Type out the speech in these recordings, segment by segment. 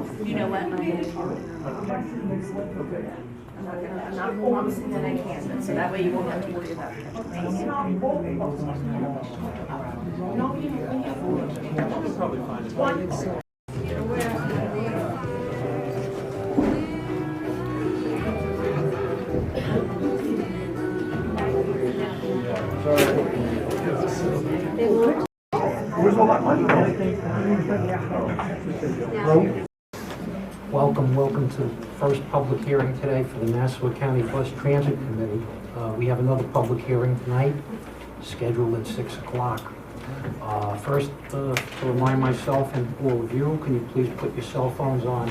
You know what? I'm not promising that I can, but so that way you won't have to worry about it. Where's all that money going? Welcome to the first public hearing today for the Nassau County Bus Transit Committee. We have another public hearing tonight, scheduled at 6 o'clock. First, to remind myself and all of you, can you please put your cell phones on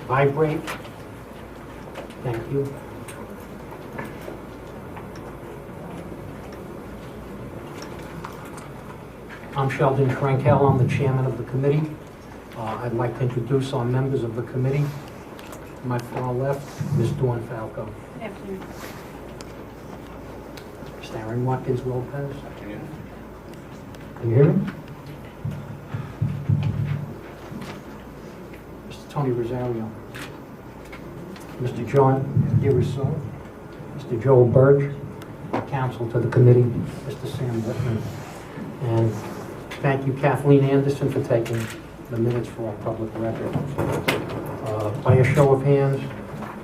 vibrate? Thank you. I'm Sheldon Frankel. I'm the chairman of the committee. I'd like to introduce our members of the committee. To my far left, Ms. Dawn Falco. Afternoon. Mr. Aaron Watkins Lopez. Can you hear me? Mr. Tony Rosario. Mr. John Iriso. Mr. Joel Burge. Counsel to the committee, Mr. Sam Whitman. And thank you, Kathleen Anderson, for taking the minutes for our public record. By a show of hands,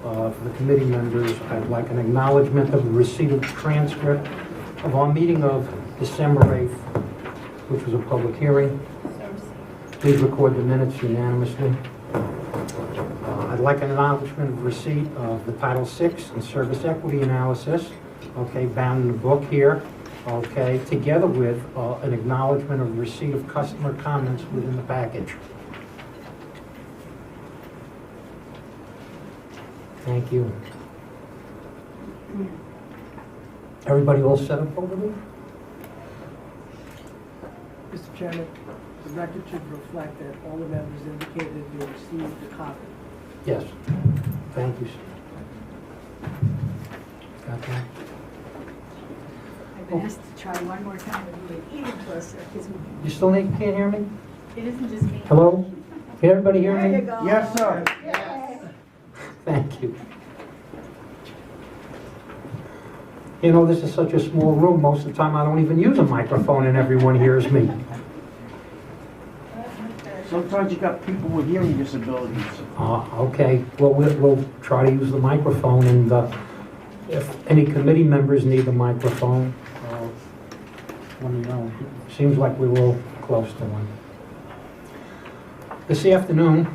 for the committee members, I'd like an acknowledgement of the receipt of the transcript of our meeting of December 8th, which was a public hearing. Please record the minutes unanimously. I'd like an acknowledgement of receipt of the Title VI and Service Equity Analysis, okay, bound in the book here. Okay, together with an acknowledgement of receipt of customer comments within the package. Thank you. Everybody all set up over there? Mr. Chairman, the record should reflect that all the members indicated they received the copy. Yes. Thank you, sir. Got that? I've been asked to try one more time and do it even closer. You still can't hear me? It isn't just me. Hello? Can everybody hear There you me? go. Yes, sir. Yes. Thank you. You know, this is such a small room, most of the time I don't even use a microphone and everyone hears me. Sometimes you got people with hearing disabilities. Okay, well, we'll try to use the microphone, and if any committee members need a microphone, let me know. Seems like we were all close to one. This afternoon,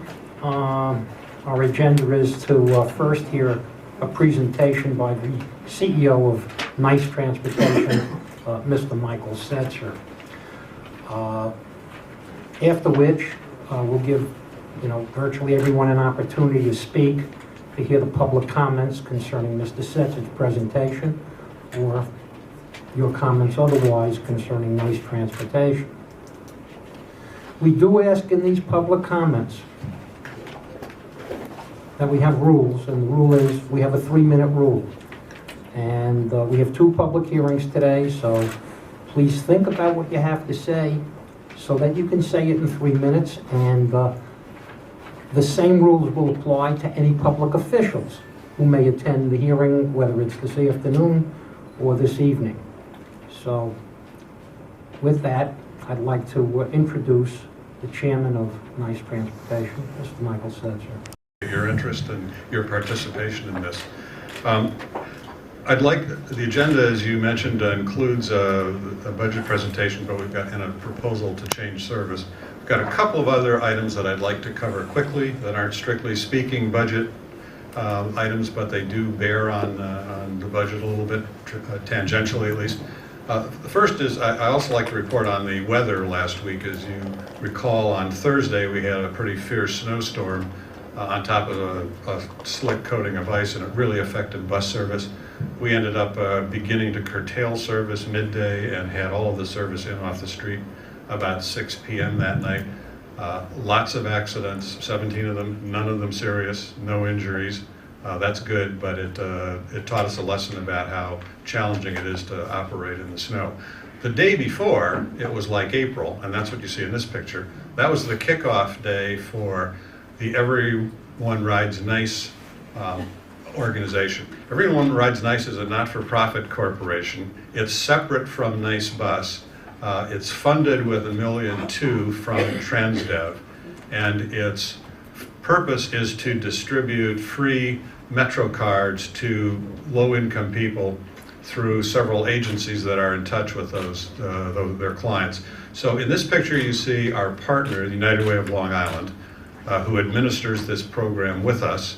our agenda is to first hear a presentation by the CEO of NICE Transportation, Mr. Michael Setzer. After which, we'll give virtually everyone an opportunity to speak, to hear the public comments concerning Mr. Setzer's presentation, or your comments otherwise concerning NICE Transportation. We do ask in these public comments that we have rules, and the rule is we have a 3-minute rule. And we have 2 public hearings today, so please think about what you have to say so that you can say it in 3 minutes, and the same rules will apply to any public officials who may attend the hearing, whether it's this afternoon or this evening. So with that, I'd like to introduce the chairman of NICE Transportation, Mr. Michael Setzer. Your interest and your participation in this. I'd like, the agenda, as you mentioned, includes a budget presentation, but we've got a proposal to change service. We've got a couple of other items that I'd like to cover quickly that aren't strictly speaking budget items, but they do bear on the budget a little bit, tangentially at least. The first is, I also like to report on the weather last week. As you recall, on Thursday we had a pretty fierce snowstorm on top of a slick coating of ice, and it really affected bus service. We ended up beginning to curtail service midday and had all of the service in off the street about 6 p.m. that night. Lots of accidents, 17 of them, none of them serious, no injuries. That's good, but it taught us a lesson about how challenging it is to operate in the snow. The day before, it was like April, and that's what you see in this picture. That was the kickoff day for the Everyone Rides Nice organization. Everyone Rides Nice is a not-for-profit corporation. It's separate from Nice Bus. It's funded with $1.2 million from Transdev, and its purpose is to distribute free Metro cards to low-income people through several agencies that are in touch with their clients. So in this picture you see our partner, the United Way of Long Island, who administers this program with us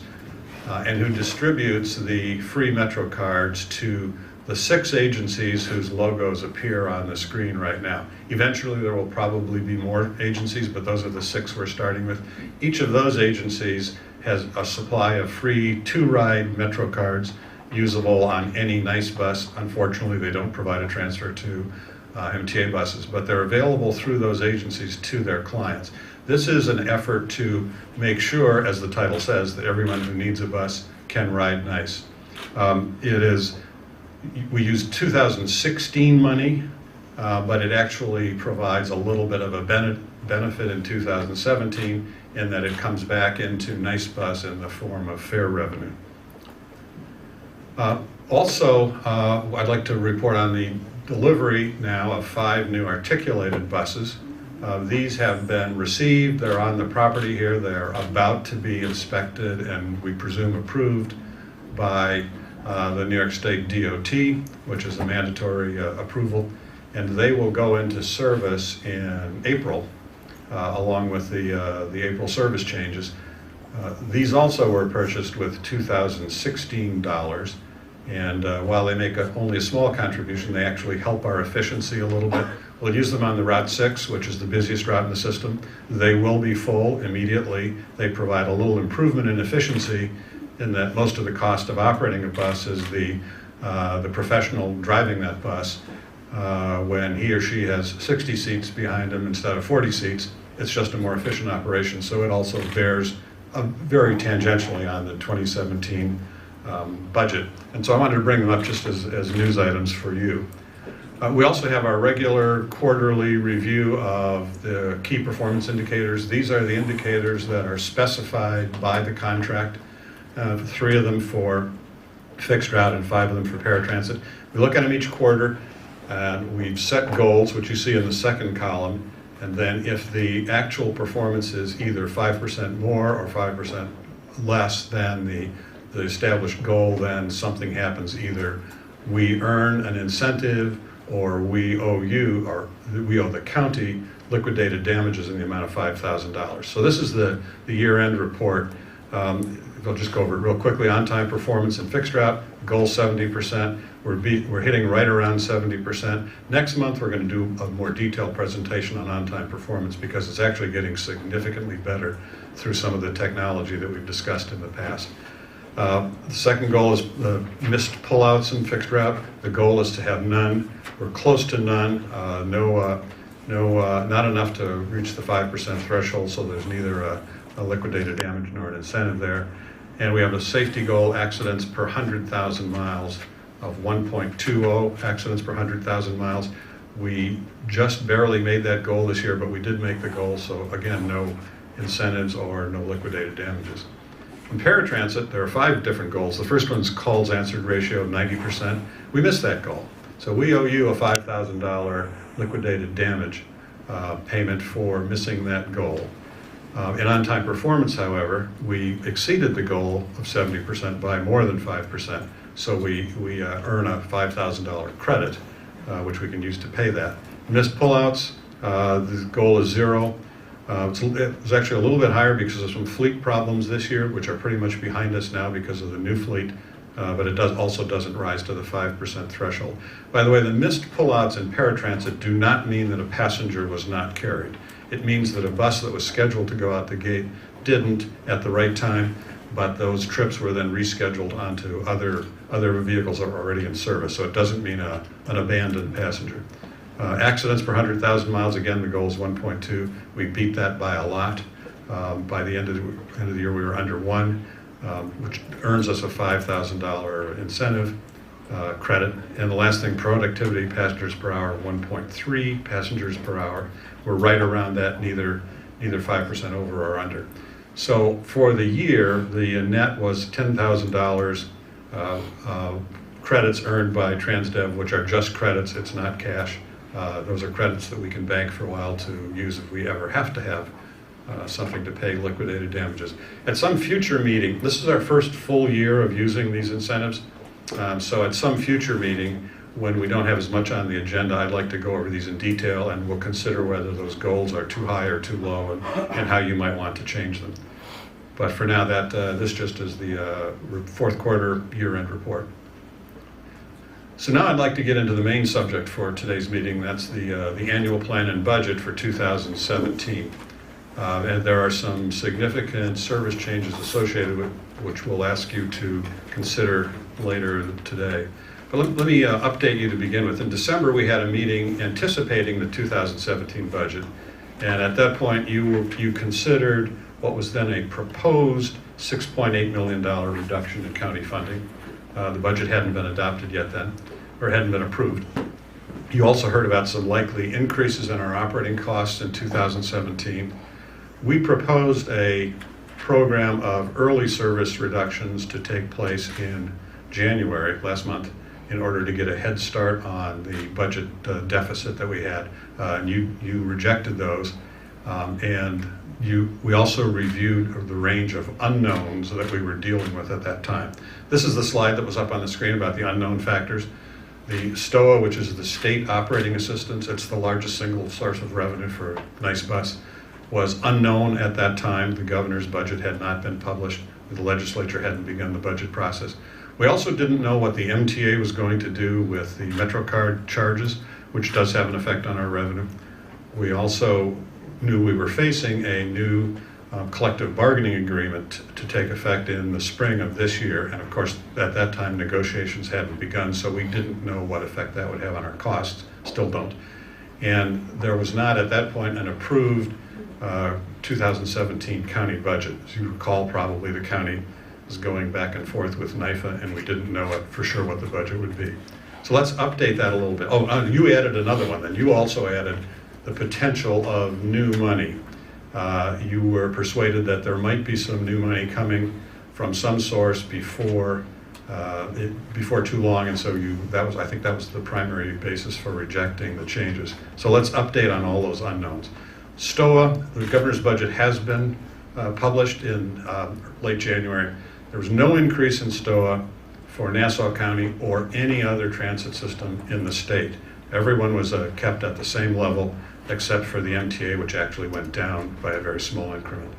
and who distributes the free Metro cards to the 6 agencies whose logos appear on the screen right now. Eventually there will probably be more agencies, but those are the 6 we're starting with. Each of those agencies has a supply of free 2-ride Metro cards usable on any Nice bus. Unfortunately, they don't provide a transfer to MTA buses, but they're available through those agencies to their clients. This is an effort to make sure, as the title says, that everyone who needs a bus can ride Nice. We used 2016 money, but it actually provides a little bit of a benefit in 2017 in that it comes back into Nice Bus in the form of fare revenue. Also, I'd like to report on the delivery now of 5 new articulated buses. These have been received, they're on the property here, they're about to be inspected and we presume approved by the New York State DOT, which is a mandatory approval, and they will go into service in April, along with the April service changes. These also were purchased with 2016 dollars, and while they make only a small contribution, they actually help our efficiency a little bit. We'll use them on the Route 6, which is the busiest route in the system. They will be full immediately. They provide a little improvement in efficiency in that most of the cost of operating a bus is the professional driving that bus. When he or she has 60 seats behind him instead of 40 seats, it's just a more efficient operation. So it also bears very tangentially on the 2017 budget. And so I wanted to bring them up just as news items for you. We also have our regular quarterly review of the key performance indicators. These are the indicators that are specified by the contract, 3 of them for fixed route and 5 of them for paratransit. We look at them each quarter, and we've set goals, which you see in the second column, and then if the actual performance is either 5% more or 5% less than the established goal, then something happens. Either we earn an incentive or we owe you, or we owe the county, liquidated damages in the amount of $5,000. So this is the year-end report. I'll just go over it real quickly. On-time performance and fixed route, goal 70%. We're hitting right around 70%. Next month we're going to do a more detailed presentation on on-time performance because it's actually getting significantly better through some of the technology that we've discussed in the past. The second goal is missed pullouts in fixed route. The goal is to have none. We're close to none. Not enough to reach the 5% threshold, so there's neither a liquidated damage nor an incentive there. And we have a safety goal, accidents per 100,000 miles of 1.20 accidents per 100,000 miles. We just barely made that goal this year, but we did make the goal, so again, no incentives or no liquidated damages. In paratransit, there are 5 different goals. The first one's calls answered ratio of 90%. We missed that goal. So we owe you a $5,000 liquidated damage payment for missing that goal. In on-time performance, however, we exceeded the goal of 70% by more than 5%. So we earn a $5,000 credit, which we can use to pay that. Missed pullouts, the goal is 0. It was actually a little bit higher because of some fleet problems this year, which are pretty much behind us now because of the new fleet, but it also doesn't rise to the 5% threshold. By the way, the missed pullouts in paratransit do not mean that a passenger was not carried. It means that a bus that was scheduled to go out the gate didn't at the right time, but those trips were then rescheduled onto other vehicles that were already in service. So it doesn't mean an abandoned passenger. Accidents per 100,000 miles, again, the goal is 1.2. We beat that by a lot. By the end of the year, we were under 1, which earns us a $5,000 incentive credit. And the last thing, productivity, passengers per hour, 1.3 passengers per hour. We're right around that, neither 5% over or under. So for the year, the net was $10,000 credits earned by TransDev, which are just credits, it's not cash. Those are credits that we can bank for a while to use if we ever have to have something to pay liquidated damages. At some future meeting, this is our first full year of using these incentives, so at some future meeting, when we don't have as much on the agenda, I'd like to go over these in detail, and we'll consider whether those goals are too high or too low, and how you might want to change them. But for now, this just is the fourth quarter year-end report. So now I'd like to get into the main subject for today's meeting. That's the annual plan and budget for 2017. And there are some significant service changes associated with which we'll ask you to consider later today. But let me update you to begin with. In December, we had a meeting anticipating the 2017 budget. And at that point, you considered what was then a proposed $6.8 million reduction in county funding. The budget hadn't been adopted yet then, or hadn't been approved. You also heard about some likely increases in our operating costs in 2017. We proposed a program of early service reductions to take place in January, last month, in order to get a head start on the budget deficit that we had. And you rejected those. We also reviewed the range of unknowns that we were dealing with at that time. This is the slide that was up on the screen about the unknown factors. The STOA, which is the State Operating Assistance, it's the largest single source of revenue for Nice Bus, was unknown at that time. The governor's budget had not been published. The legislature hadn't begun the budget process. We also didn't know what the MTA was going to do with the MetroCard charges, which does have an effect on our revenue. We also knew we were facing a new collective bargaining agreement to take effect in the spring of this year. And of course, at that time, negotiations hadn't begun, so we didn't know what effect that would have on our costs, still don't. And there was not at that point an approved 2017 county budget. As you recall, probably the county was going back and forth with NIFA, and we didn't know for sure what the budget would be. So let's update that a little bit. Oh, you added another one then. You also added the potential of new money. You were persuaded that there might be some new money coming from some source before too long, and so I think that was the primary basis for rejecting the changes. So let's update on all those unknowns. STOA, the governor's budget, has been published in late January. There was no increase in STOA for Nassau County or any other transit system in the state. Everyone was kept at the same level, except for the MTA, which actually went down by a very small increment.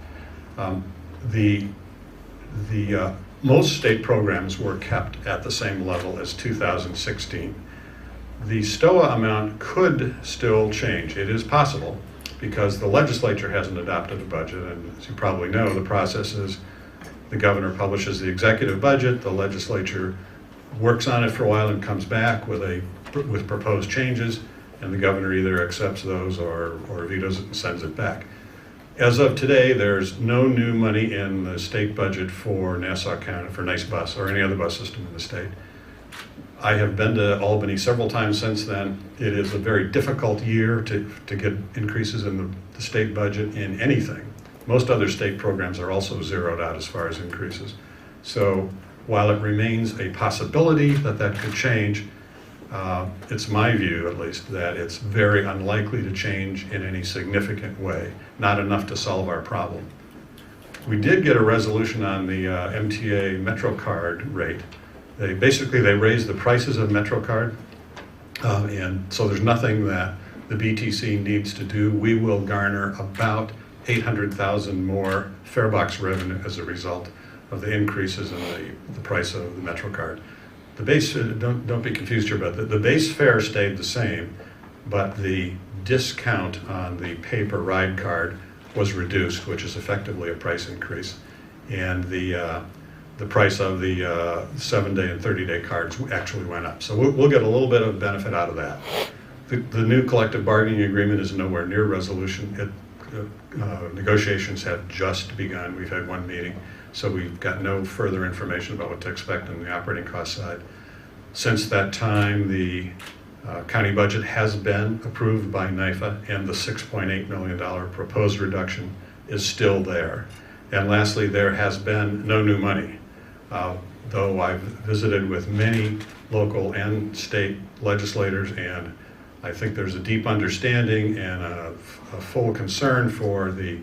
Most state programs were kept at the same level as 2016. The STOA amount could still change. It is possible, because the legislature hasn't adopted a budget, and as you probably know, the process is the governor publishes the executive budget, the legislature works on it for a while and comes back with proposed changes, and the governor either accepts those or vetoes it and sends it back. As of today, there's no new money in the state budget for Nassau County, for Nice Bus, or any other bus system in the state. I have been to Albany several times since then. It is a very difficult year to get increases in the state budget in anything. Most other state programs are also zeroed out as far as increases. So while it remains a possibility that could change, it's my view, at least, that it's very unlikely to change in any significant way, not enough to solve our problem. We did get a resolution on the MTA MetroCard rate. They raised the prices of MetroCard, and so there's nothing that the BTC needs to do. We will garner about $800,000 more farebox revenue as a result of the increases in the price of the MetroCard. The base, don't be confused here, but the base fare stayed the same, but the discount on the paper ride card was reduced, which is effectively a price increase. And the price of the 7-day and 30-day cards actually went up. So we'll get a little bit of benefit out of that. The new collective bargaining agreement is nowhere near resolution. Negotiations have just begun. We've had one meeting, so we've got no further information about what to expect on the operating cost side. Since that time, the county budget has been approved by NIFA, and the $6.8 million proposed reduction is still there. And lastly, there has been no new money. Though I've visited with many local and state legislators, and I think there's a deep understanding and a full concern for the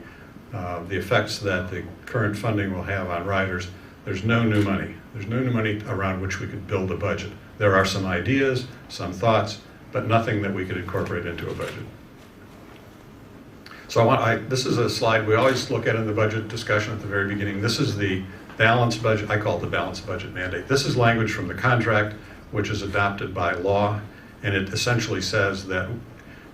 effects that the current funding will have on riders. There's no new money. There's no new money around which we could build a budget. There are some ideas, some thoughts, but nothing that we could incorporate into a budget. So this is a slide we always look at in the budget discussion at the very beginning. This is the balanced budget. I call it the balanced budget mandate. This is language from the contract, which is adopted by law, and it essentially says that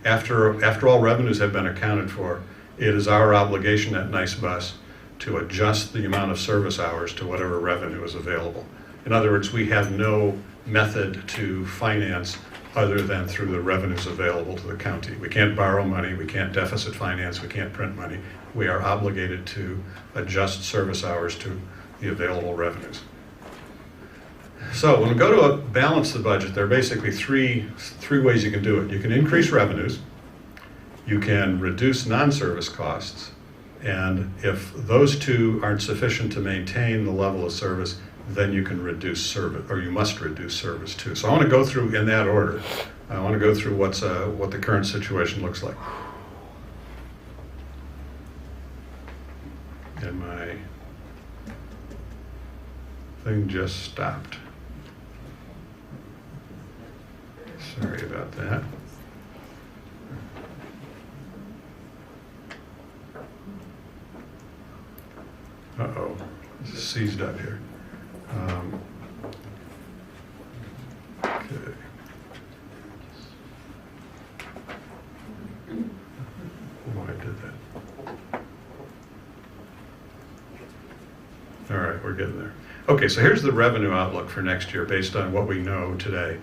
after all revenues have been accounted for, it is our obligation at Nice Bus to adjust the amount of service hours to whatever revenue is available. In other words, we have no method to finance other than through the revenues available to the county. We can't borrow money, we can't deficit finance, we can't print money. We are obligated to adjust service hours to the available revenues. So when we go to balance the budget, there are basically three ways you can do it. You can increase revenues, you can reduce non-service costs, and if those two aren't sufficient to maintain the level of service, then you can reduce service, or you must reduce service too. So I want to go through in that order. I want to go through what the current situation looks like. And my thing just stopped. Sorry about that. Uh-oh, this is seized up here. Okay. Why did that? All right, we're getting there. Okay, so here's the revenue outlook for next year based on what we know today.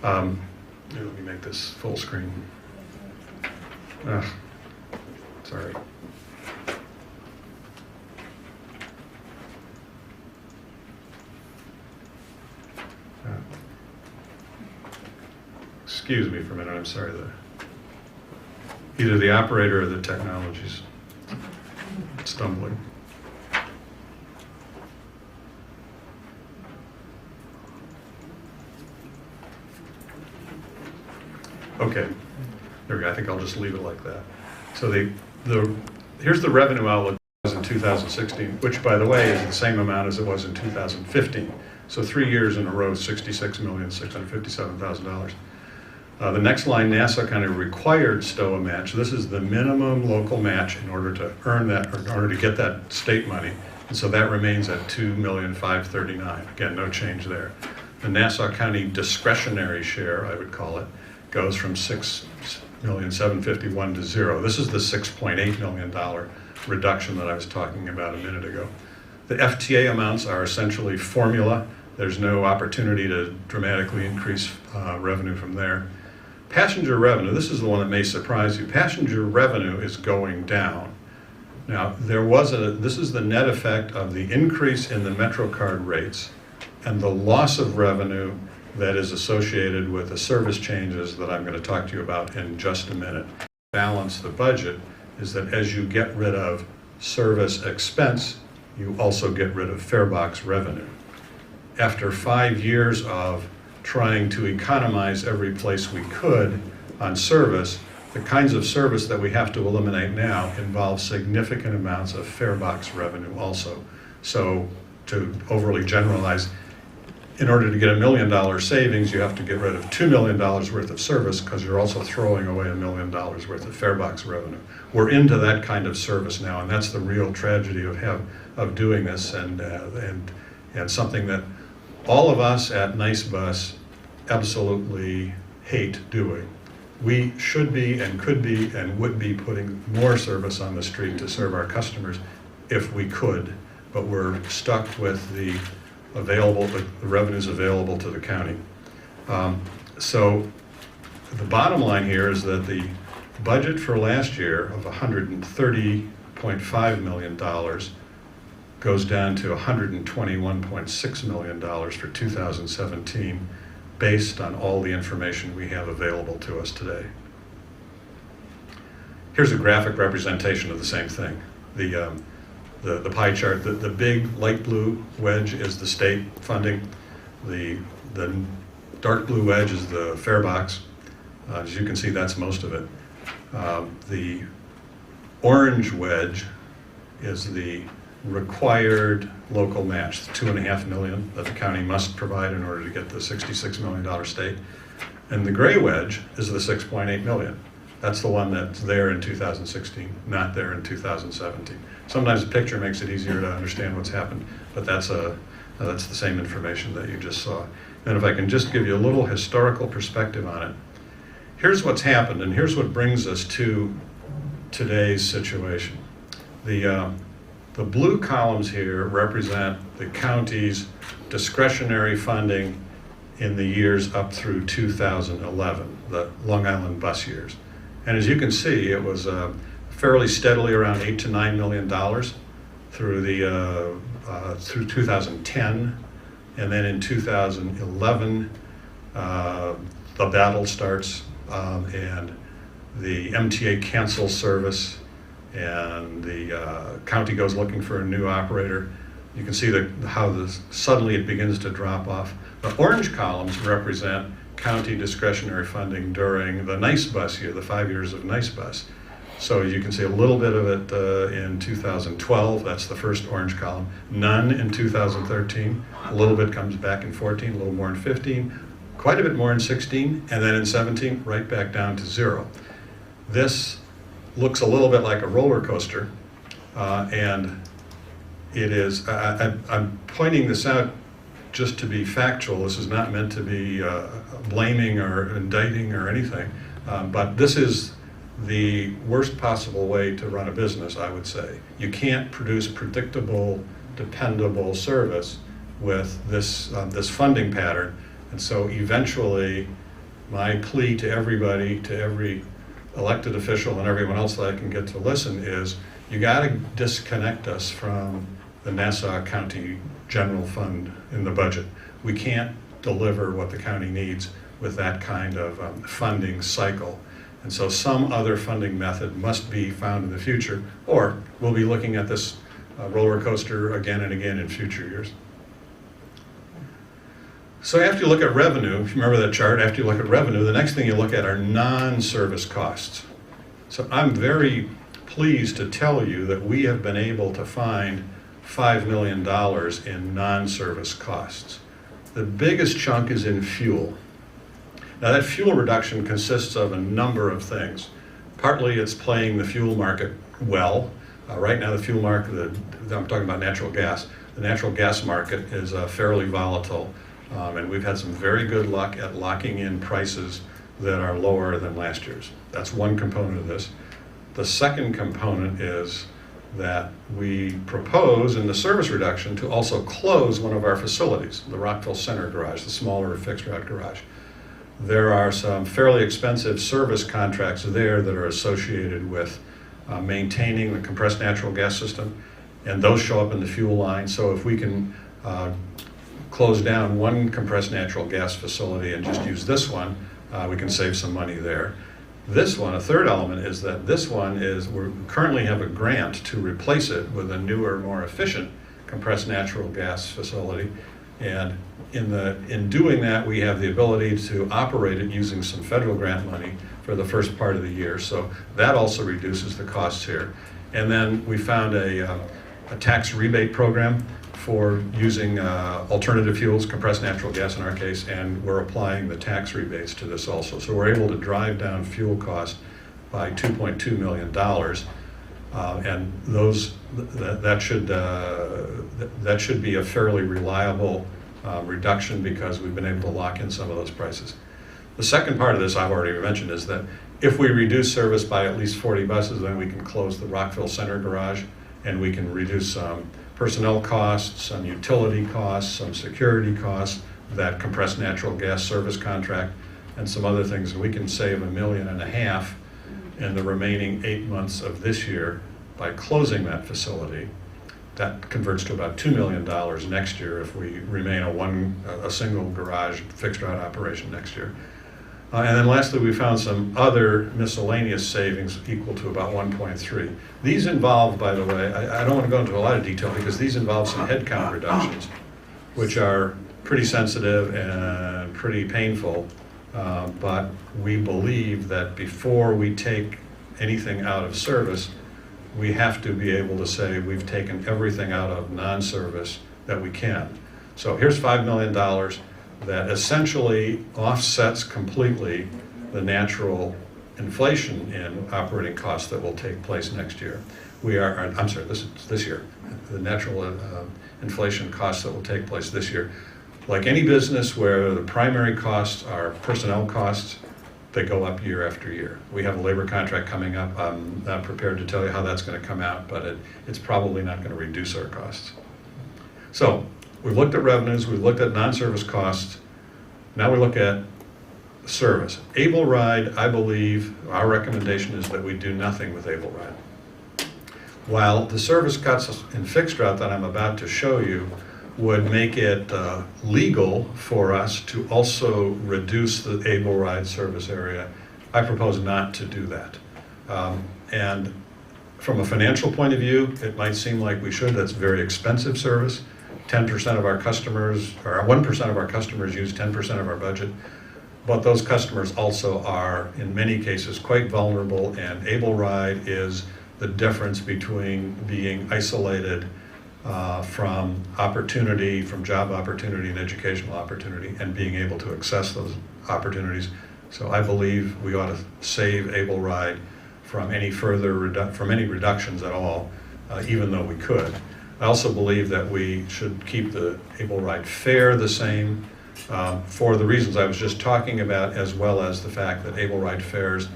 Let me make this full screen. Sorry. Excuse me for a minute, I'm sorry. Either the operator or the technology's stumbling. Okay, there we go. I think I'll just leave it like that. So here's the revenue outlook in 2016, which by the way is the same amount as it was in 2015. So 3 years in a row, $66,657,000. The next line, Nassau County required STOA match. This is the minimum local match in order to earn that, or in order to get that state money. And so that remains at $2,539,000. Again, no change there. The Nassau County discretionary share, I would call it, goes from $6,751,000 to zero. This is the $6.8 million reduction that I was talking about a minute ago. The FTA amounts are essentially formula. There's no opportunity to dramatically increase revenue from there. Passenger revenue, this is the one that may surprise you. Passenger revenue is going down. Now, this is the net effect of the increase in the MetroCard rates and the loss of revenue that is associated with the service changes that I'm going to talk to you about in just a minute. Balance the budget is that as you get rid of service expense, you also get rid of fare box revenue. After 5 years of trying to economize every place we could on service, the kinds of service that we have to eliminate now involve significant amounts of fare box revenue also. So to overly generalize, in order to get $1 million savings, you have to get rid of $2 million worth of service because you're also throwing away $1 million worth of fare box revenue. We're into that kind of service now, and that's the real tragedy of doing this, and something that all of us at Nice Bus absolutely hate doing. We should be and could be and would be putting more service on the street to serve our customers if we could, but we're stuck with the revenues available to the county. So the bottom line here is that the budget for last year of $130.5 million goes down to $121.6 million for 2017 based on all the information we have available to us today. Here's a graphic representation of the same thing. the pie chart. The big light blue wedge is the state funding. The dark blue wedge is the fare box. As you can see, that's most of it. The orange wedge is the required local match, the $2.5 million that the county must provide in order to get the $66 million state. And the gray wedge is the $6.8 million. That's the one that's there in 2016, not there in 2017. Sometimes the picture makes it easier to understand what's happened, but that's the same information that you just saw. And if I can just give you a little historical perspective on it, here's what's happened, and here's what brings us to today's situation. The blue columns here represent the county's discretionary funding in the years up through 2011, the Long Island bus years. And as you can see, it was fairly steadily around $8 to $9 million through 2010, and then in 2011, the battle starts, and the MTA cancels service, and the county goes looking for a new operator. You can see how suddenly it begins to drop off. The orange columns represent county discretionary funding during the NICE bus year, the 5 years of NICE bus. So you can see a little bit of it in 2012, that's the first orange column, none in 2013, a little bit comes back in 14, a little more in 15, quite a bit more in 16, and then in 17, right back down to zero. This looks a little bit like a roller coaster, and it is, I'm pointing this out just to be factual. This is not meant to be blaming or indicting or anything, but this is the worst possible way to run a business, I would say. You can't produce predictable, dependable service with this funding pattern, and so eventually my plea to everybody, to every elected official and everyone else that I can get to listen is, you gotta disconnect us from the Nassau County General Fund in the budget. We can't deliver what the county needs with that kind of funding cycle. And so some other funding method must be found in the future, or we'll be looking at this roller coaster again and again in future years. So after you look at revenue, if you remember that chart, after you look at revenue, the next thing you look at are non-service costs. So I'm very pleased to tell you that we have been able to find $5 million in non-service costs. The biggest chunk is in fuel. Now that fuel reduction consists of a number of things. Partly it's playing the fuel market well. Right now the fuel market, I'm talking about natural gas, the natural gas market is fairly volatile, and we've had some very good luck at locking in prices that are lower than last year's. That's one component of this. The second component is that we propose in the service reduction to also close one of our facilities, the Rockville Center garage, the smaller fixed route garage. There are some fairly expensive service contracts there that are associated with maintaining the compressed natural gas system, and those show up in the fuel line. So if we can close down one compressed natural gas facility and just use this one, we can save some money there. This one, a third element, is that this one is, we currently have a grant to replace it with a newer, more efficient compressed natural gas facility. And in doing that, we have the ability to operate it using some federal grant money for the first part of the year. So that also reduces the costs here. And then we found a tax rebate program for using alternative fuels, compressed natural gas in our case, and we're applying the tax rebates to this also. So we're able to drive down fuel costs by $2.2 million. And that should be a fairly reliable reduction because we've been able to lock in some of those prices. The second part of this I've already mentioned is that if we reduce service by at least 40 buses, then we can close the Rockville Center garage, and we can reduce personnel costs, some utility costs, some security costs, that compressed natural gas service contract, and some other things. And we can save $1.5 million in the remaining 8 months of this year by closing that facility. That converts to about $2 million next year if we remain a single garage fixed route operation next year. And then lastly, we found some other miscellaneous savings equal to about 1.3. These involve, by the way, I don't want to go into a lot of detail because these involve some headcount reductions, which are pretty sensitive and pretty painful. But we believe that before we take anything out of service, we have to be able to say we've taken everything out of non-service that we can. So here's $5 million that essentially offsets completely the natural inflation in operating costs that will take place next year. This year, the natural inflation costs that will take place this year. Like any business where the primary costs are personnel costs, they go up year after year. We have a labor contract coming up. I'm not prepared to tell you how that's going to come out, but it's probably not going to reduce our costs. So we've looked at revenues, we've looked at non-service costs. Now we look at service. Able Ride, I believe, our recommendation is that we do nothing with Able Ride. While the service cuts in fixed route that I'm about to show you would make it legal for us to also reduce the Able Ride service area, I propose not to do that. And from a financial point of view, it might seem like we should. That's very expensive service. 10% of our customers, or 1% of our customers use 10% of our budget, but those customers also are, in many cases, quite vulnerable, and Able Ride is the difference between being isolated from opportunity, from job opportunity and educational opportunity, and being able to access those opportunities. So I believe we ought to save Able Ride from any further reductions at all, even though we could. I also believe that we should keep the Able Ride fare the same for the reasons I was just talking about, as well as the fact that Able Ride fares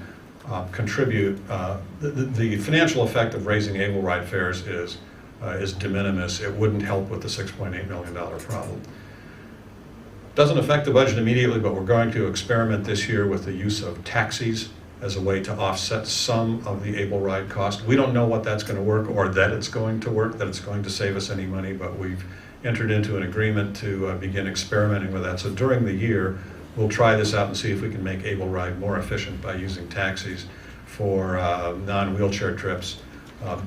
contribute. The financial effect of raising Able Ride fares is de minimis. It wouldn't help with the $6.8 million problem. Doesn't affect the budget immediately, but we're going to experiment this year with the use of taxis as a way to offset some of the Able Ride cost. We don't know what that's going to work or that it's going to work, that it's going to save us any money, but we've entered into an agreement to begin experimenting with that. So during the year, we'll try this out and see if we can make Able Ride more efficient by using taxis for non-wheelchair trips.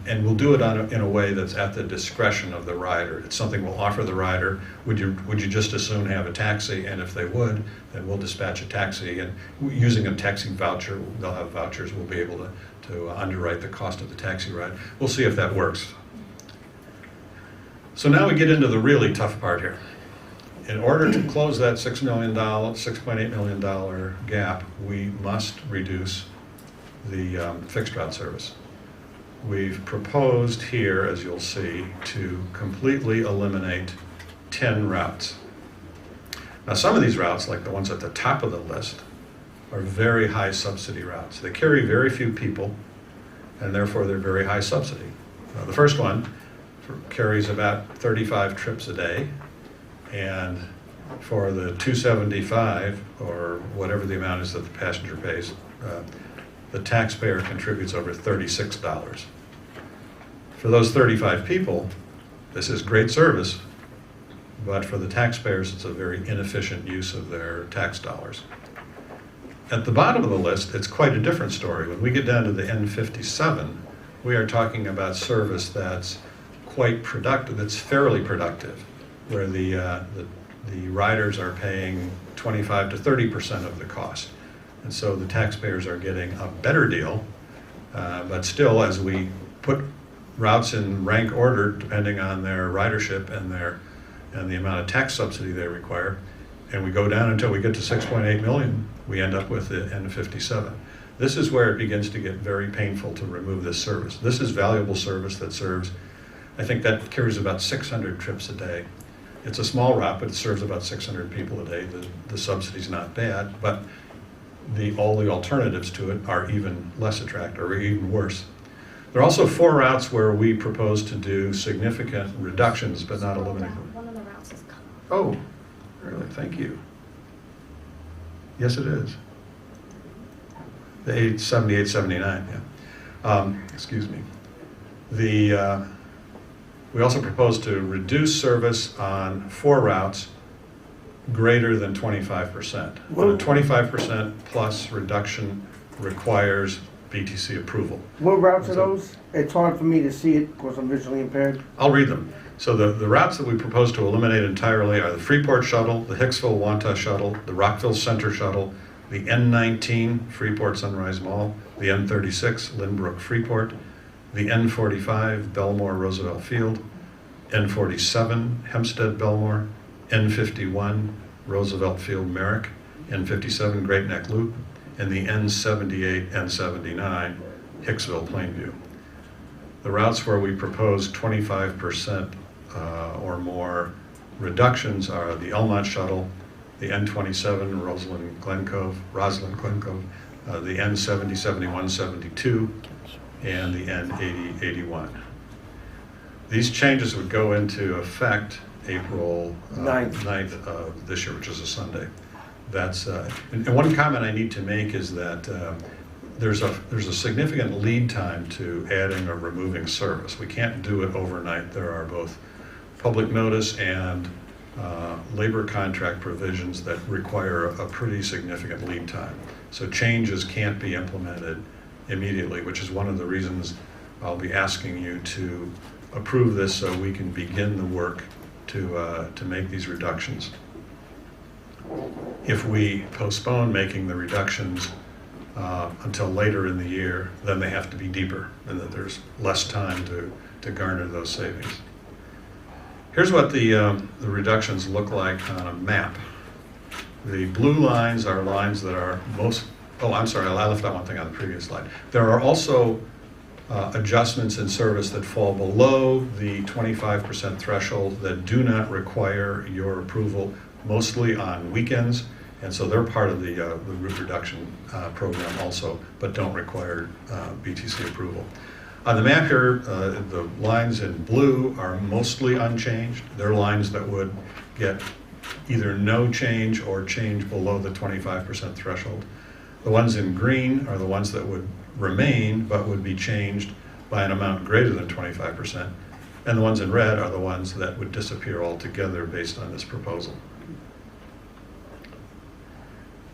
And we'll do it in a way that's at the discretion of the rider. It's something we'll offer the rider. Would you just as soon have a taxi? And if they would, then we'll dispatch a taxi. And using a taxi voucher, they'll have vouchers. We'll be able to underwrite the cost of the taxi ride. We'll see if that works. So now we get into the really tough part here. In order to close that $6.8 million gap, we must reduce the fixed route service. We've proposed here, as you'll see, to completely eliminate 10 routes. Now, some of these routes, like the ones at the top of the list, are very high subsidy routes. They carry very few people, and therefore they're very high subsidy. The first one carries about 35 trips a day, and for the $275, or whatever the amount is that the passenger pays, the taxpayer contributes over $36. For those 35 people, this is great service, but for the taxpayers, it's a very inefficient use of their tax dollars. At the bottom of the list, it's quite a different story. When we get down to the N57, we are talking about service that's quite productive, that's fairly productive, where the riders are paying 25 to 30% of the cost. And so the taxpayers are getting a better deal, but still, as we put routes in rank order, depending on their ridership and the amount of tax subsidy they require, and we go down until we get to 6.8 million, we end up with the N57. This is where it begins to get very painful to remove this service. This is valuable service that serves, I think that carries about 600 trips a day. It's a small route, but it serves about 600 people a day. The subsidy's not bad, but all the alternatives to it are even less attractive, or even worse. There are also 4 routes where we propose to do significant reductions, but not eliminate them. One of the routes is cut. Oh, really? Thank you. Yes, it is. The 878, 79, yeah. Excuse me. We also propose to reduce service on 4 routes greater than 25%. But a 25% plus reduction requires BTC approval. What routes are those? It's hard for me to see it because I'm visually impaired. I'll read them. So the routes that we propose to eliminate entirely are the Freeport Shuttle, the Hicksville-Wantagh Shuttle, the Rockville Center Shuttle, the N19 Freeport Sunrise Mall, the N36 Lynbrook Freeport, the N45 Belmore Roosevelt Field, N47 Hempstead Belmore, N51 Roosevelt Field Merrick, N57 Great Neck Loop, and the N78, N79 Hicksville Plainview. The routes where we propose 25% or more reductions are the Elmont Shuttle, the N27 Roslyn Glen Cove, the N70, 71, 72, and the N80, 81. These changes would go into effect April 9th of this year, which is a Sunday. That's and one comment I need to make is that there's a significant lead time to adding or removing service. We can't do it overnight. There are both public notice and labor contract provisions that require a pretty significant lead time. So changes can't be implemented immediately, which is one of the reasons I'll be asking you to approve this so we can begin the work to make these reductions. If we postpone making the reductions until later in the year, then they have to be deeper, and that there's less time to garner those savings. Here's what the reductions look like on a map. The blue lines are lines that are most, oh, I'm sorry, I left out one thing on the previous slide. There are also adjustments in service that fall below the 25% threshold that do not require your approval, mostly on weekends, and so they're part of the route reduction program also, but don't require BTC approval. On the map here, the lines in blue are mostly unchanged. They're lines that would get either no change or change below the 25% threshold. The ones in green are the ones that would remain but would be changed by an amount greater than 25%. And the ones in red are the ones that would disappear altogether based on this proposal.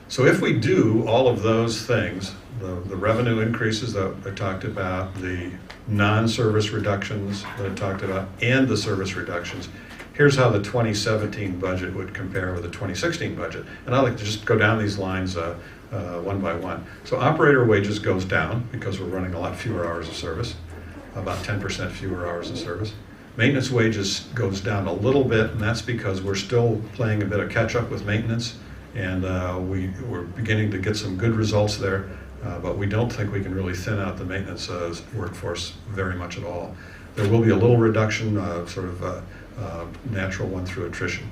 So if we do all of those things, the revenue increases that I talked about, the non-service reductions that I talked about, and the service reductions, here's how the 2017 budget would compare with the 2016 budget. And I like to just go down these lines one by one. So operator wages goes down because we're running a lot fewer hours of service, about 10% fewer hours of service. Maintenance wages goes down a little bit, and that's because we're still playing a bit of catch up with maintenance, and we're beginning to get some good results there, but we don't think we can really thin out the maintenance workforce very much at all. There will be a little reduction, sort of natural one through attrition.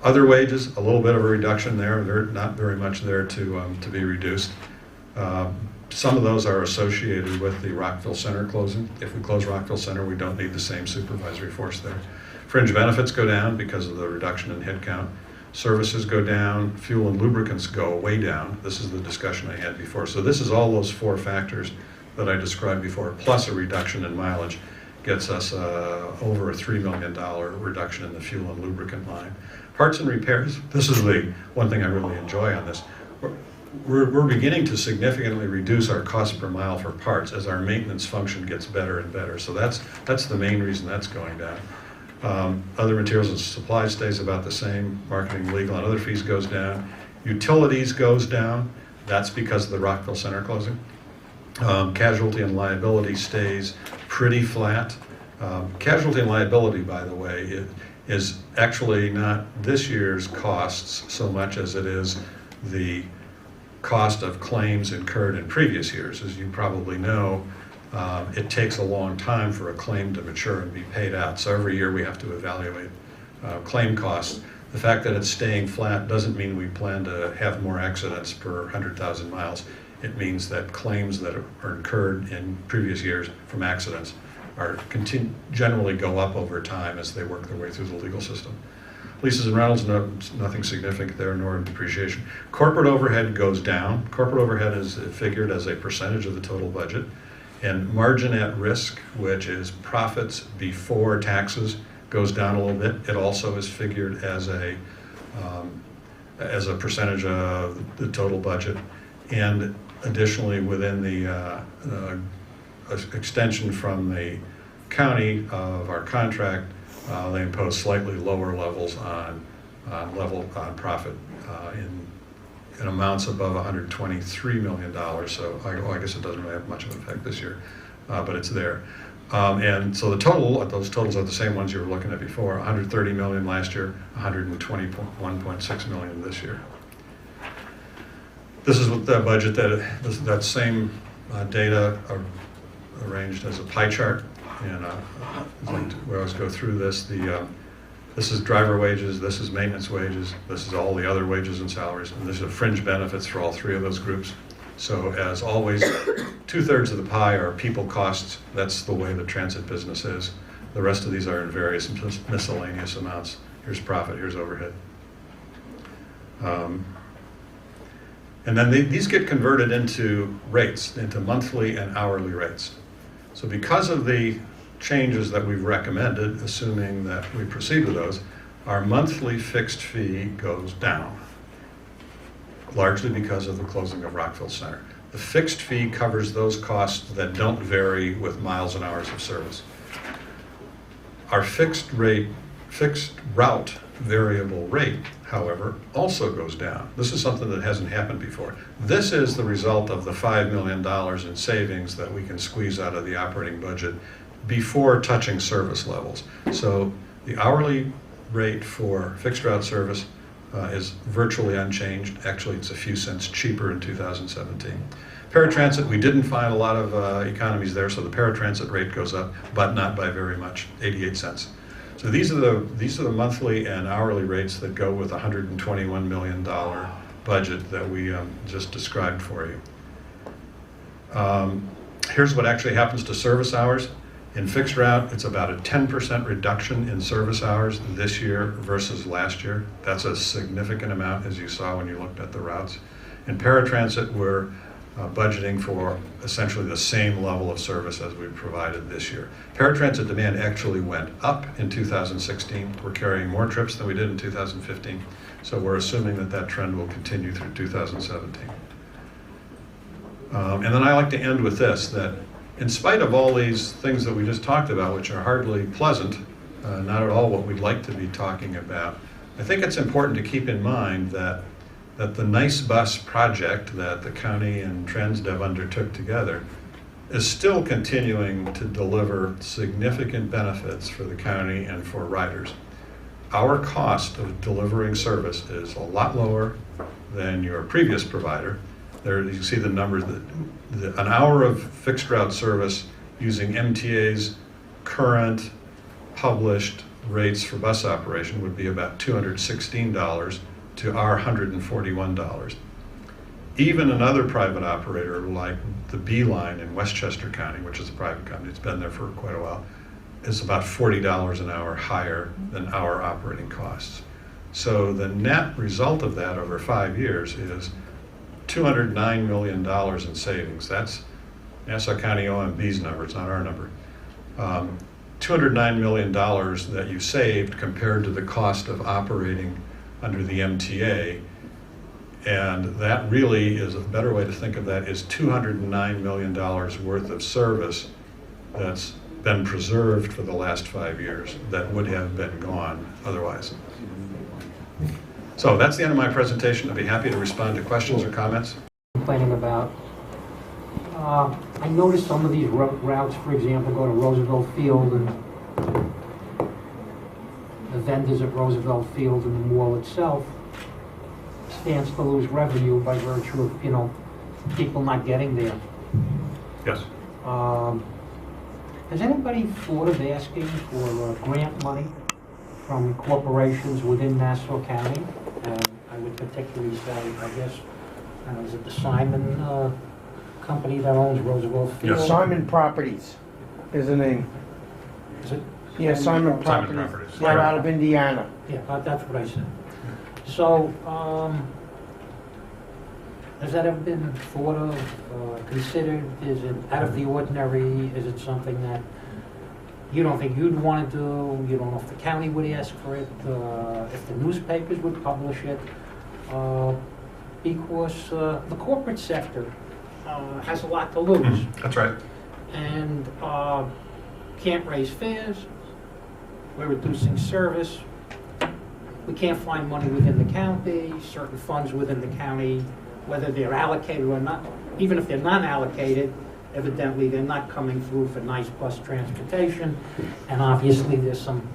Other wages, a little bit of a reduction there. They're not very much there to be reduced. Some of those are associated with the Rockville Center closing. If we close Rockville Center, we don't need the same supervisory force there. Fringe benefits go down because of the reduction in headcount. Services go down, fuel and lubricants go way down. This is the discussion I had before. So this is all those four factors that I described before, plus a reduction in mileage, gets us over a $3 million reduction in the fuel and lubricant line. Parts and repairs, this is the one thing I really enjoy on this. We're beginning to significantly reduce our cost per mile for parts as our maintenance function gets better and better. So that's the main reason that's going down. Other materials and supplies stays about the same. Marketing, legal, and other fees goes down. Utilities goes down. That's because of the Rockville Center closing. Casualty and liability stays pretty flat. Casualty and liability, by the way, is actually not this year's costs so much as it is the cost of claims incurred in previous years. As you probably know, it takes a long time for a claim to mature and be paid out. So every year we have to evaluate claim costs. The fact that it's staying flat doesn't mean we plan to have more accidents per 100,000 miles. It means that claims that are incurred in previous years from accidents are generally go up over time as they work their way through the legal system. Leases and rentals, nothing significant there, nor depreciation. Corporate overhead goes down. Corporate overhead is figured as a percentage of the total budget. And margin at risk, which is profits before taxes, goes down a little bit. It also is figured as a as a percentage of the total budget. And additionally, within the extension from the county of our contract, they impose slightly lower levels on profit in amounts above $123 million. So I guess it doesn't really have much of an effect this year, but it's there. And so the total, those totals are the same ones you were looking at before, $130 million last year, $121.6 million this year. This is what the budget, that same data arranged as a pie chart. And we always go through this. This is driver wages, this is maintenance wages, this is all the other wages and salaries, and this is fringe benefits for all three of those groups. So as always, 2/3 of the pie are people costs. That's the way the transit business is. The rest of these are in various miscellaneous amounts. Here's profit, here's overhead. And then these get converted into rates, into monthly and hourly rates. So because of the changes that we've recommended, assuming that we proceed with those, our monthly fixed fee goes down, largely because of the closing of Rockville Center. The fixed fee covers those costs that don't vary with miles and hours of service. Our fixed route variable rate, however, also goes down. This is something that hasn't happened before. This is the result of the $5 million in savings that we can squeeze out of the operating budget before touching service levels. So the hourly rate for fixed route service is virtually unchanged. Actually, it's a few cents cheaper in 2017. Paratransit, we didn't find a lot of economies there, so the paratransit rate goes up, but not by very much, 88 cents. So these are the monthly and hourly rates that go with a $121 million budget that we just described for you. Here's what actually happens to service hours. In fixed route, it's about a 10% reduction in service hours this year versus last year. That's a significant amount, as you saw when you looked at the routes. In paratransit, we're budgeting for essentially the same level of service as we provided this year. Paratransit demand actually went up in 2016. We're carrying more trips than we did in 2015. So we're assuming that that trend will continue through 2017. And then I like to end with this, that in spite of all these things that we just talked about, which are hardly pleasant, not at all what we'd like to be talking about, I think it's important to keep in mind that the Nice Bus project that the county and Transdev undertook together is still continuing to deliver significant benefits for the county and for riders. Our cost of delivering service is a lot lower than your previous provider. There you see the numbers. An hour of fixed route service using MTA's current published rates for bus operation would be about $216 to our $141. Even another private operator like the B Line in Westchester County, which is a private company, it's been there for quite a while, is about $40 an hour higher than our operating costs. So the net result of that over 5 years is $209 million in savings. That's Nassau County OMB's number, it's not our number. $209 million that you saved compared to the cost of operating under the MTA. And that really is a better way to think of that is $209 million worth of service that's been preserved for the last 5 years that would have been gone otherwise. So that's the end of my presentation. I'd be happy to respond to questions or comments. Complaining about, I noticed some of these routes, for example, go to Roosevelt Field, and the vendors at Roosevelt Field and the mall itself stands to lose revenue by virtue of, people not getting there. Yes. Has anybody thought of asking for grant money from corporations within Nassau County? I would particularly say, I guess, is it the Simon company that owns Roosevelt Field? Yes. Simon Properties is the name. Is it? Yeah, Simon Properties. Properties. They're out of Indiana. Yeah, that's what I said. So, has that ever been thought of, considered? Is it out of the ordinary? Is it something that you don't think you'd want to do? You don't know if the county would ask for it, if the newspapers would publish it? because the corporate sector has a lot to lose. That's right. And can't raise fares, we're reducing service, we can't find money within the county, certain funds within the county, whether they're allocated or not, even if they're not allocated, evidently they're not coming through for nice bus transportation, and obviously there's some,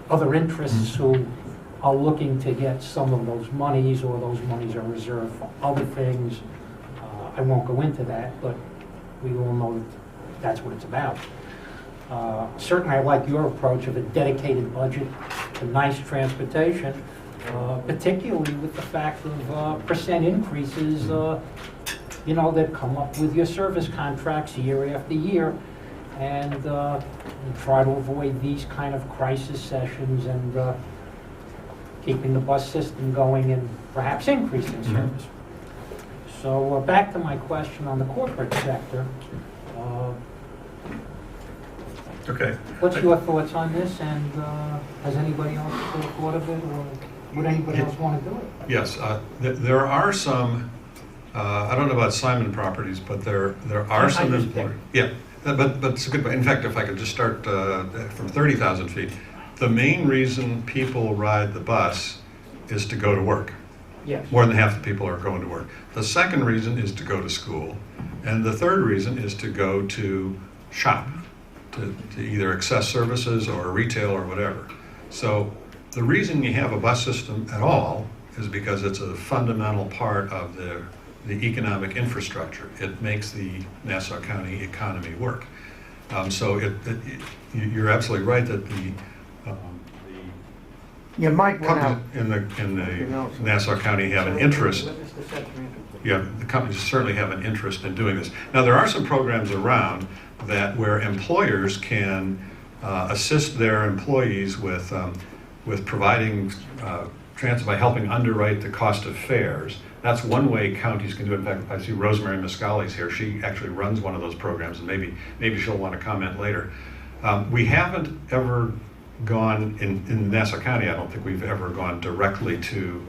other interests who are looking to get some of those monies, or those monies are reserved for other things. I won't go into that, but we all know that that's what it's about. Certainly, I like your approach of a dedicated budget to nice transportation, particularly with the fact of percent increases, that come up with your service contracts year after year, and try to avoid these kind of crisis sessions and keeping the bus system going and perhaps increasing service. So back to my question on the corporate sector. Okay. What's your thoughts on this, and has anybody else thought of it, or would anybody else want to do it? Yes, there are some, I don't know about Simon Properties, but there are some just employers. Yeah, but it's a good point. In fact, if I could just start from 30,000 feet, the main reason people ride the bus is to go to work. Yes. More than half the people are going to work. The second reason is to go to school. And the third reason is to go to shop, to either access services or retail or whatever. So the reason you have a bus system at all is because it's a fundamental part of the economic infrastructure. It makes the Nassau County economy work. So you're absolutely right that Yeah, Mike went out. companies in the Nassau County have an interest. Yeah, the companies certainly have an interest in doing this. Now, there are some programs around where employers can assist their employees with providing transit by helping underwrite the cost of fares. That's one way counties can do it. In fact, I see Rosemary Miscali's here. She actually runs one of those programs, and maybe she'll want to comment later. We haven't ever gone in Nassau County. I don't think we've ever gone directly to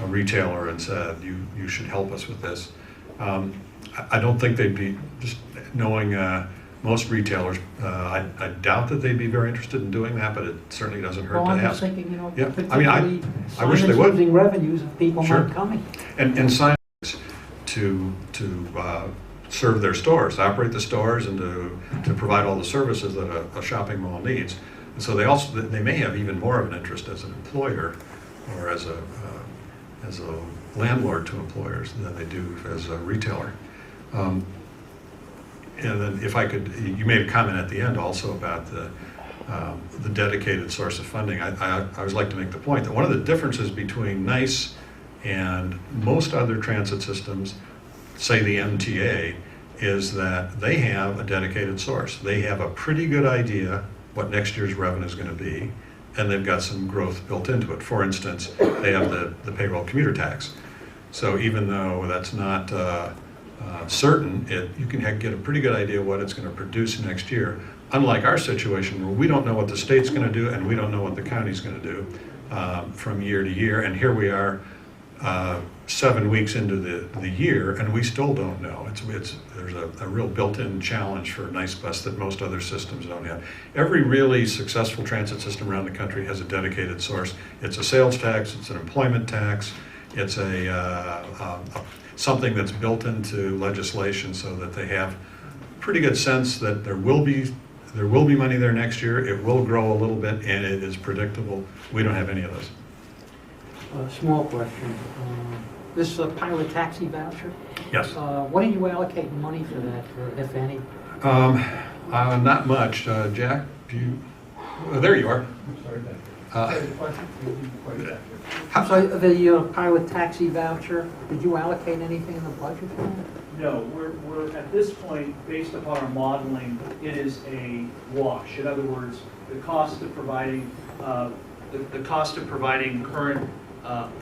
a retailer and said, you should help us with this. I don't think they'd be, just knowing most retailers, I doubt that they'd be very interested in doing that, but it certainly doesn't hurt Well, to I'm ask. just thinking, Yeah, particularly I wish they Simon's would. losing revenues if people Sure. aren't coming. And sign to serve their stores, to operate the stores, and to provide all the services that a shopping mall needs. And so they may have even more of an interest as an employer or as a landlord to employers than they do as a retailer. And then if I could, you made a comment at the end also about the dedicated source of funding. I always like to make the point that one of the differences between NICE and most other transit systems, say the MTA, is that they have a dedicated source. They have a pretty good idea what next year's revenue is going to be, and they've got some growth built into it. For instance, they have the payroll commuter tax. So even though that's not certain, you can get a pretty good idea what it's going to produce next year. Unlike our situation where we don't know what the state's going to do and we don't know what the county's going to do from year to year. And here we are 7 weeks into the year, and we still don't know. There's a real built-in challenge for Nice Bus that most other systems don't have. Every really successful transit system around the country has a dedicated source. It's a sales tax, it's an employment tax, it's something that's built into legislation so that they have pretty good sense that there will be money there next year. It will grow a little bit, and it is predictable. We don't have any of those. Small question. This pilot taxi voucher, Yes. what are you allocating money for that, if any? Not much. Jack, do you? There you are. So the pilot taxi voucher, did you allocate anything in the budget for that? No, we're at this point, based upon our modeling, it is a wash. In other words, the cost of providing current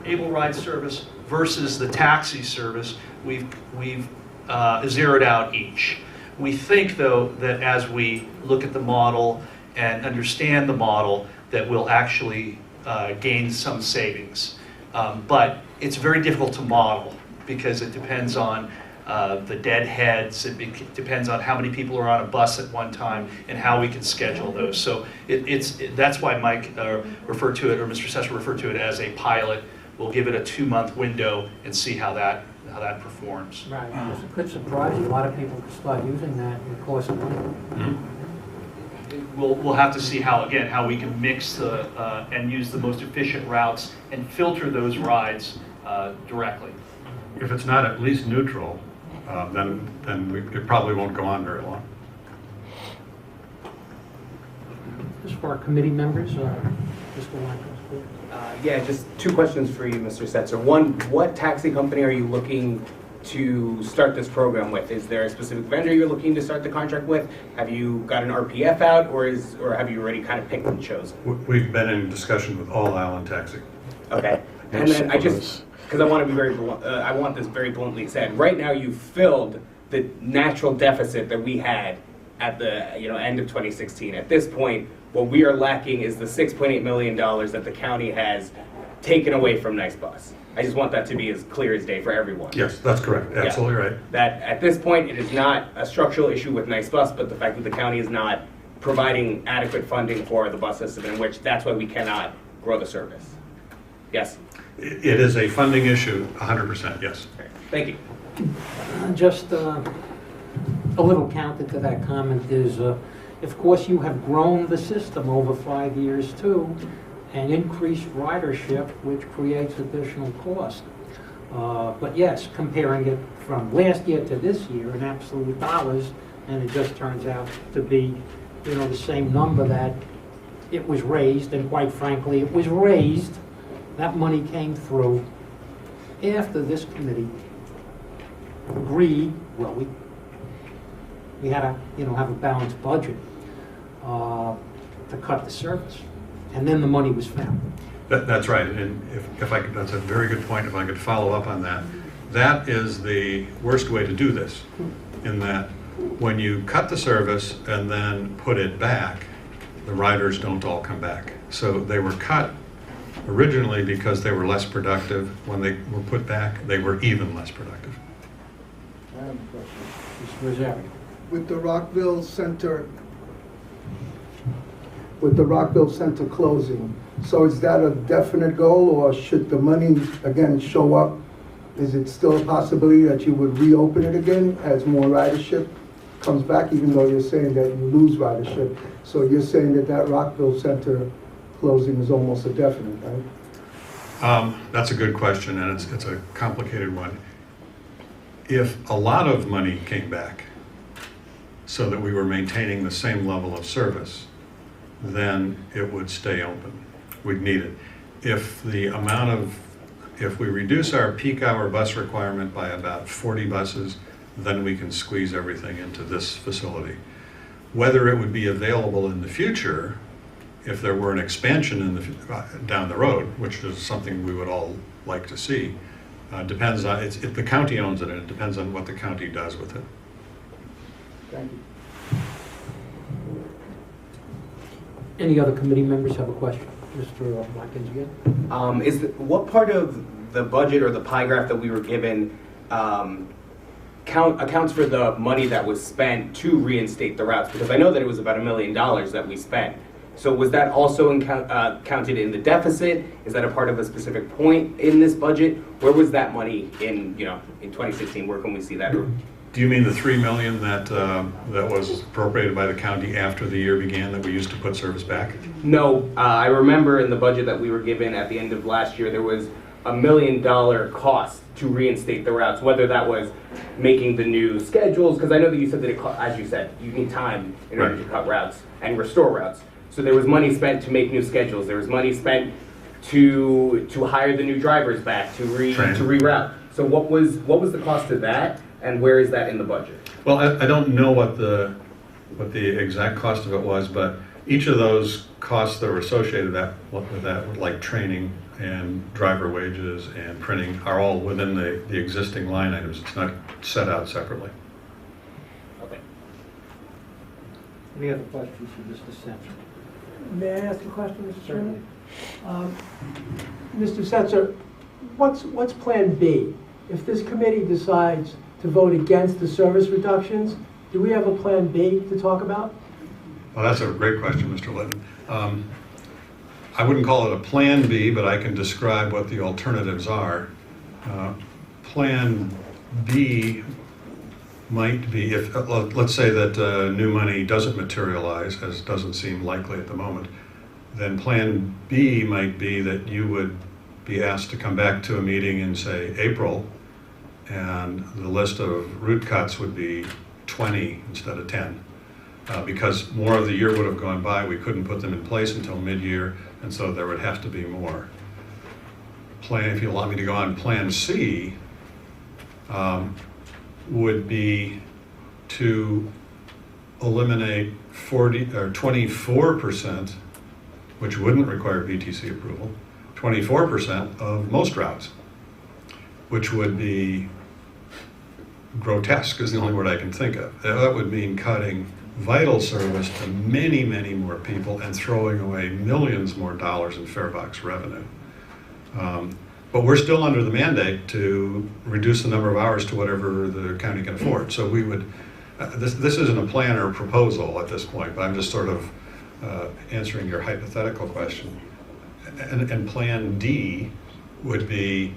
Able Ride service versus the taxi service, we've zeroed out each. We think, though, that as we look at the model and understand the model, that we'll actually gain some savings. But it's very difficult to model because it depends on the deadheads, depends on how many people are on a bus at one time and how we can schedule those. So that's why Mike referred to it, or Mr. Setzer referred to it as a pilot. We'll give it a 2-month window and see how that performs. Right, it could surprise you, a lot of people could start using that in the course of money. We'll have to see how we can mix and use the most efficient routes and filter those rides directly. If it's not at least neutral, then it probably won't go on very long. Just for our committee members, Mr. Watkins. Yeah, just 2 questions for you, Mr. Setzer. One, what taxi company are you looking to start this program with? Is there a specific vendor you're looking to start the contract with? Have you got an RPF out, or have you already kind of picked and chosen? We've been in discussion with All Island Taxi. Okay. And then because I want to be very blunt, I want this very bluntly said. Right now, you've filled the natural deficit that we had at the end of 2016. At this point, what we are lacking is the $6.8 million that the county has taken away from Nice Bus. I just want that to be as clear as day for everyone. Yes, that's correct. Absolutely right. That at this point, it is not a structural issue with Nice Bus, but the fact that the county is not providing adequate funding for the bus system, in which that's why we cannot grow the service. Yes? It is a funding issue, 100%, yes. Okay. Thank you. Just a little counter to that comment is, of course, you have grown the system over 5 years too, and increased ridership, which creates additional cost. But yes, comparing it from last year to this year in absolute dollars, and it just turns out to be, the same number that it was raised, and quite frankly, it was raised. That money came through after this committee agreed. Well, we had to have a balanced budget to cut the service, and then the money was found. That's right, and if I could, that's a very good point. If I could follow up on that, that is the worst way to do this. In that, when you cut the service and then put it back, the riders don't all come back. So they were cut originally because they were less productive. When they were put back, they were even less productive. I have a question. Mr. Rosario. With the Rockville Center closing, so is that a definite goal, or should the money again show up? Is it still a possibility that you would reopen it again as more ridership comes back, even though you're saying that you lose ridership? So you're saying that Rockville Center closing is almost a definite, right? That's a good question, and it's a complicated one. If a lot of money came back so that we were maintaining the same level of service, then it would stay open. We'd need it. If we reduce our peak hour bus requirement by about 40 buses, then we can squeeze everything into this facility. Whether it would be available in the future, if there were an expansion down the road, which is something we would all like to see, depends on, the county owns it, and it depends on what the county does with it. Thank you. Any other committee members have a question? Mr. Watkins again? What part of the budget or the pie graph that we were given accounts for the money that was spent to reinstate the routes? Because I know that it was about $1 million that we spent. So was that also counted in the deficit? Is that a part of a specific point in this budget? Where was that money in 2016? Where can we see that? Do you mean the $3 million that was appropriated by the county after the year began that we used to put service back? No, I remember in the budget that we were given at the end of last year, there was $1 million cost to reinstate the routes, whether that was making the new schedules, because I know that you said that, as you said, you need time in order to cut routes and restore routes. So there was money spent to make new schedules. There was money spent to hire the new drivers back, to reroute. So what was the cost of that? And where is that in the budget? Well, I don't know what the exact cost of it was, but each of those costs that were associated with that, like training and driver wages and printing, are all within the existing line items. It's not set out separately. Okay. Any other questions for Mr. Setzer? May I ask a question, Mr. Chairman? Certainly. Mr. Setzer, what's Plan B? If this committee decides to vote against the service reductions, do we have a Plan B to talk about? Well, that's a great question, Mr. Litton. I wouldn't call it a Plan B, but I can describe what the alternatives are. Plan B might be, if let's say that new money doesn't materialize, as doesn't seem likely at the moment, then Plan B might be that you would be asked to come back to a meeting in, say, April, and the list of root cuts would be 20 instead of 10. Because more of the year would have gone by, we couldn't put them in place until mid-year, and so there would have to be more. If you allow me to go on, Plan C would be to eliminate 24%, which wouldn't require BTC approval, 24% of most routes, which would be grotesque, is the only word I can think of. That would mean cutting vital service to many, many more people and throwing away millions more dollars in fare box revenue. But we're still under the mandate to reduce the number of hours to whatever the county can afford. So we would, this isn't a plan or a proposal at this point, but I'm just sort of answering your hypothetical question. And Plan D would be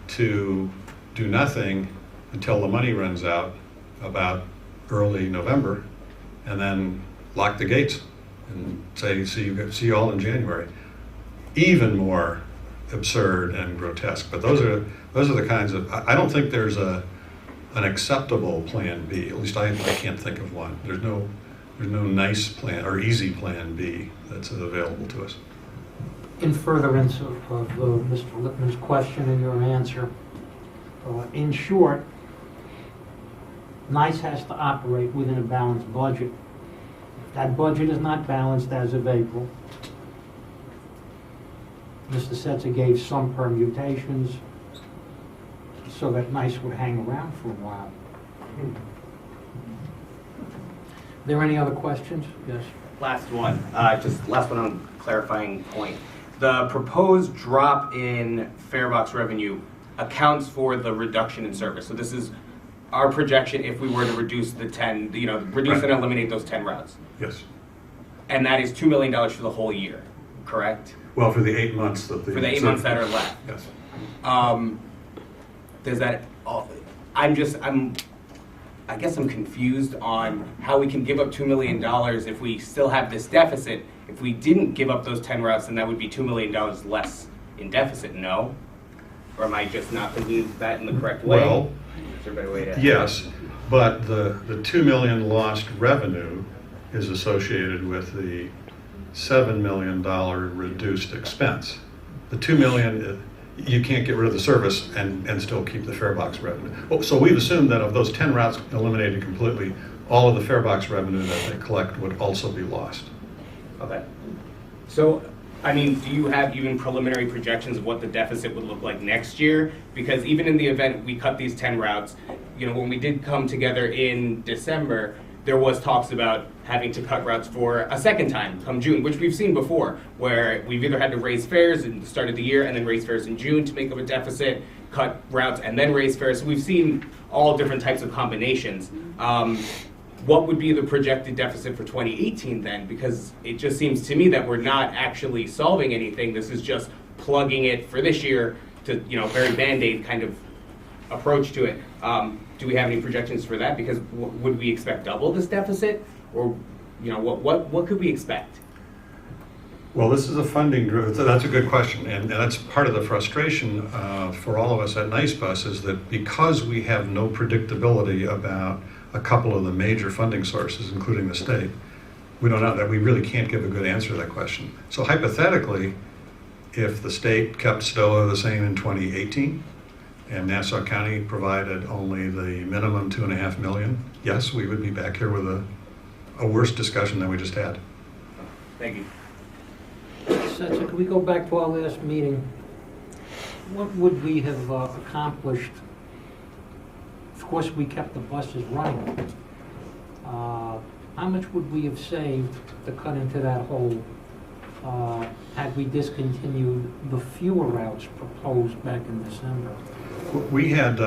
to do nothing until the money runs out about early November, and then lock the gates and say, see you all in January. Even more absurd and grotesque, but those are the kinds of, I don't think there's an acceptable Plan B. At least I can't think of one. There's no nice plan or easy Plan B that's available to us. In furtherance of Mr. Lippman's question and your answer, in short, NICE has to operate within a balanced budget. If that budget is not balanced as of April, Mr. Setzer gave some permutations so that NICE would hang around for a while. Are there any other questions? Yes. Last one, just last one on clarifying point. The proposed drop in fare box revenue accounts for the reduction in service. So this is our projection if we were to reduce the 10, reduce and eliminate those 10 routes. Yes. And that is $2 million for the whole year, correct? Well, for the 8 months that For the 8 months that are left. Yes. Does that, I guess I'm confused on how we can give up $2 million if we still have this deficit. If we didn't give up those 10 routes, then that would be $2 million less in deficit, no? Or am I just not thinking that in the correct way? Well, is there a better way to? yes, but the $2 million lost revenue is associated with the $7 million reduced expense. The $2 million, you can't get rid of the service and still keep the fare box revenue. Well, so we've assumed that of those 10 routes eliminated completely, all of the fare box revenue that they collect would also be lost. Okay. So, I mean, do you have even preliminary projections of what the deficit would look like next year? Because even in the event we cut these 10 routes, when we did come together in December, there was talks about having to cut routes for a second time come June, which we've seen before, where we've either had to raise fares at the start of the year and then raise fares in June to make up a deficit, cut routes and then raise fares. So we've seen all different types of combinations. What would be the projected deficit for 2018 then? Because it just seems to me that we're not actually solving anything. This is just plugging it for this year to, very Band-Aid kind of approach to it. Do we have any projections for that? Because would we expect double this deficit? Or, what could we expect? Well, this is a funding driven, that's a good question, and that's part of the frustration for all of us at NICE Bus is that because we have no predictability about a couple of the major funding sources, including the state, we don't know that we really can't give a good answer to that question. So hypothetically, if the state kept STOA the same in 2018 and Nassau County provided only the minimum $2.5 million, yes, we would be back here with a worse discussion than we just had. Thank you. So can we go back to our last meeting? What would we have accomplished? Of course, we kept the buses running. How much would we have saved to cut into that hole had we discontinued the fewer routes proposed back in December. We had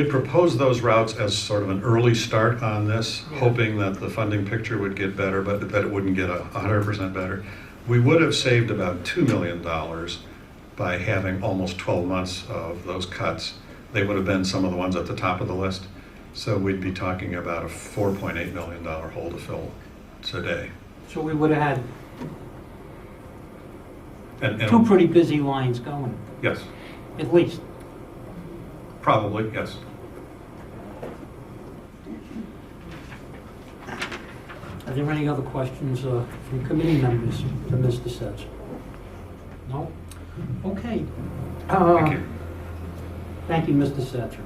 proposed those routes as sort of an early start on this, hoping that the funding picture would get better, but that it wouldn't get 100% better. We would have saved about $2 million by having almost 12 months of those cuts. They would have been some of the ones at the top of the list. So we'd be talking about a $4.8 million hole to fill today. So we would have had And two pretty busy lines going, yes, at least. probably, yes. Are there any other questions from committee members to Mr. Setzer? No? Okay. Thank you. Thank you, Mr. Setzer.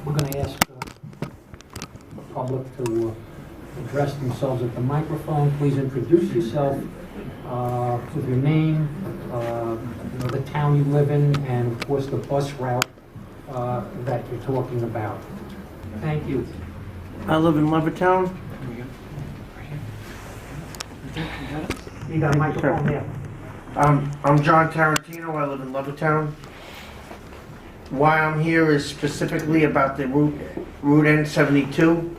We're going to ask the public to address themselves at the microphone. Please introduce yourself with your name, the town you live in, and of course the bus route that you're talking about. Thank you. I live in Levittown. You got a microphone there. I'm John Tarantino. I live in Levittown. Why I'm here is specifically about the Route N72.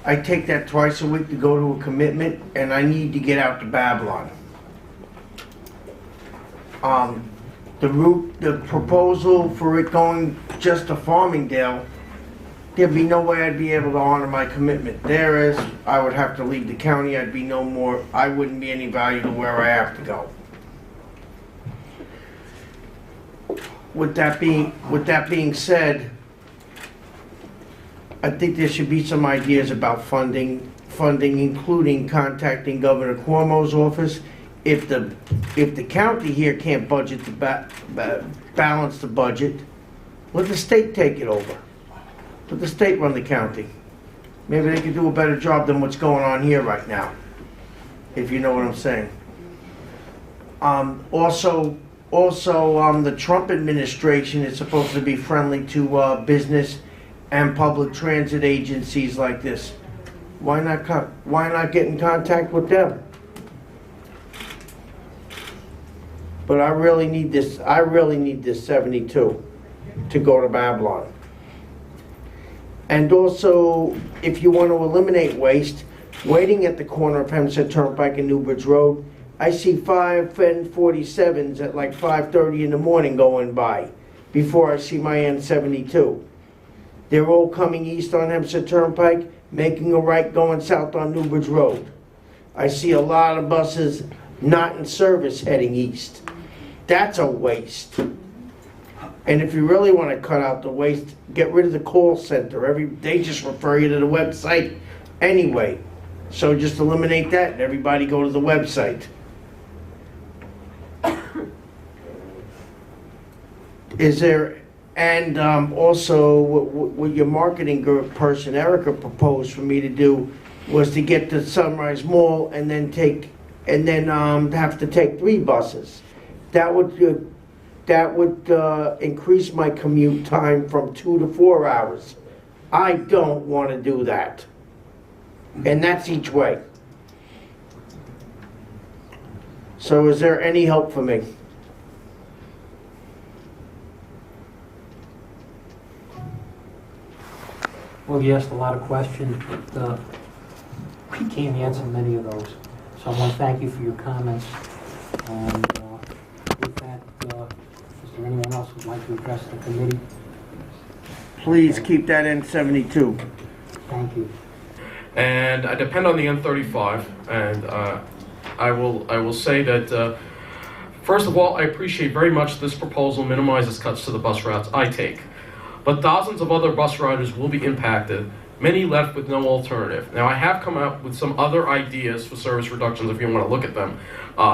I take that twice a week to go to a commitment, and I need to get out to Babylon. The proposal for it going just to Farmingdale, there'd be no way I'd be able to honor my commitment. There is, I would have to leave the county. I'd be no more, I wouldn't be any value to where I have to go. With that being said, I think there should be some ideas about funding, including contacting Governor Cuomo's office. If the county here can't budget to balance the budget, let the state take it over. Let the state run the county. Maybe they can do a better job than what's going on here right now, if you know what I'm saying. Also, the Trump administration is supposed to be friendly to business and public transit agencies like this. Why not get in contact with them? But I really need this 72 to go to Babylon. And also, if you want to eliminate waste, waiting at the corner of Hempstead Turnpike and Newbridge Road, I see 5 N47s at like 5:30 in the morning going by before I see my N72. They're all coming east on Hempstead Turnpike, making a right going south on Newbridge Road. I see a lot of buses not in service heading east. That's a waste. And if you really want to cut out the waste, get rid of the call center. They just refer you to the website anyway. So just eliminate that and everybody go to the website. And also what your marketing person, Erica, proposed for me to do was to get to Sunrise Mall and then have to take 3 buses. That would increase my commute time from 2 to 4 hours. I don't want to do that. And that's each way. So is there any help for me? Well, you asked a lot of questions, but we can't answer many of those. So I want to thank you for your comments. And with that, is there anyone else who'd like to address the committee? Please keep that N72. Thank you. And I depend on the N35, and I will say that first of all, I appreciate very much this proposal minimizes cuts to the bus routes I take. But thousands of other bus riders will be impacted, many left with no alternative. Now, I have come out with some other ideas for service reductions if you want to look at them.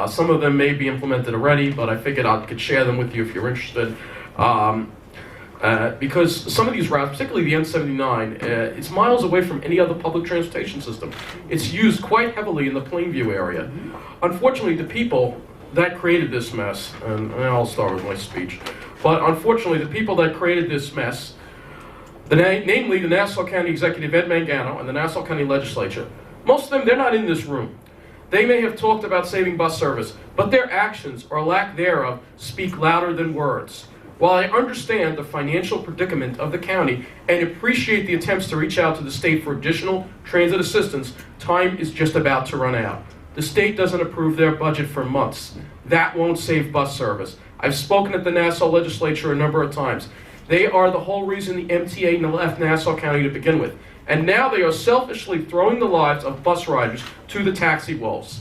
Some of them may be implemented already, but I figured I could share them with you if you're interested. Because some of these routes, particularly the N79, it's miles away from any other public transportation system. It's used quite heavily in the Plainview area. Unfortunately, the people that created this mess, and I'll start with my speech, but unfortunately, the people that created this mess, namely the Nassau County Executive Ed Mangano and the Nassau County Legislature, Most of them, they're not in this room. They may have talked about saving bus service, but their actions or lack thereof speak louder than words. While I understand the financial predicament of the county and appreciate the attempts to reach out to the state for additional transit assistance, time is just about to run out. The state doesn't approve their budget for months. That won't save bus service. I've spoken at the Nassau legislature a number of times. They are the whole reason the MTA left Nassau County to begin with. And now they are selfishly throwing the lives of bus riders to the taxi wolves.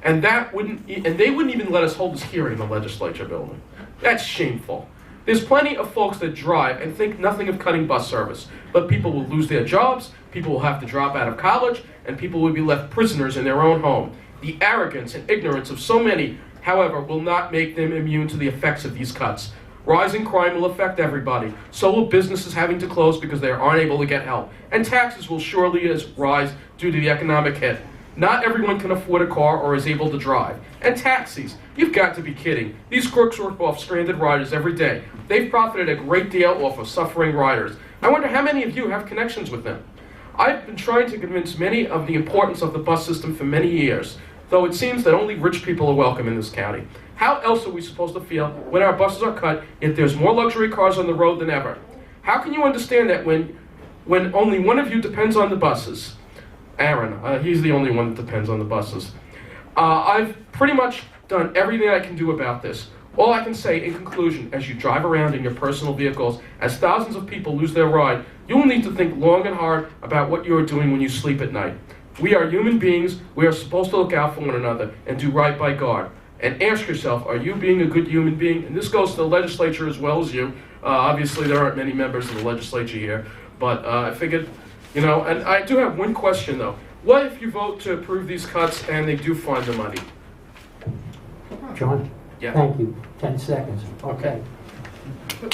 And they wouldn't even let us hold this hearing in the legislature building. That's shameful. There's plenty of folks that drive and think nothing of cutting bus service, but people will lose their jobs, people will have to drop out of college, and people will be left prisoners in their own home. The arrogance and ignorance of so many, however, will not make them immune to the effects of these cuts. Rising crime will affect everybody. So will businesses having to close because they aren't able to get help. And taxes will surely rise due to the economic hit. Not everyone can afford a car or is able to drive. And taxis. You've got to be kidding. These crooks rip off stranded riders every day. They've profited a great deal off of suffering riders. I wonder how many of you have connections with them. I've been trying to convince many of the importance of the bus system for many years, though it seems that only rich people are welcome in this county. How else are we supposed to feel when our buses are cut, yet there's more luxury cars on the road than ever? How can you understand that when only one of you depends on the buses? Aaron, he's the only one that depends on the buses. I've pretty much done everything I can do about this. All I can say in conclusion, as you drive around in your personal vehicles, as thousands of people lose their ride, you will need to think long and hard about what you are doing when you sleep at night. We are human beings. We are supposed to look out for one another and do right by God. And ask yourself, are you being a good human being? And this goes to the legislature as well as you. Obviously, there aren't many members of the legislature here, but I figured, and I do have one question, though. What if you vote to approve these cuts and they do find the money? John? Yeah. Thank you. 10 seconds. Okay. Can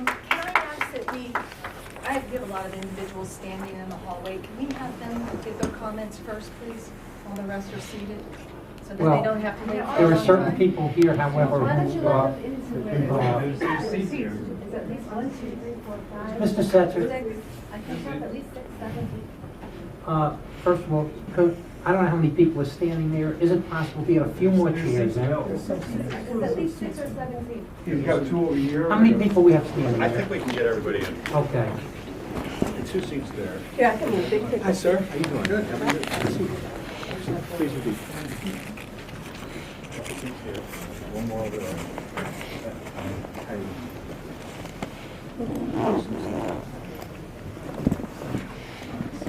I ask that I have a lot of individuals standing in the hallway. Can we have them give their comments first, please, while the rest are seated? So that Well, they don't have to wait. There are certain people here, however, Why don't you who let them into where Is at least 1, 2, 3, 4, 5. Mr. Setzer, I think there's at least 6, 7 people. first of all, I don't know how many people are standing there. Is it possible to get a few more chairs there? There's at least 6 or 7 people. You've got 2 over here. How many people we have standing I there? think we can get everybody in. Okay. 2 seats there. Yeah, I can move. Big picture. Hi, sir. How you doing? Good. Please repeat. One more over there.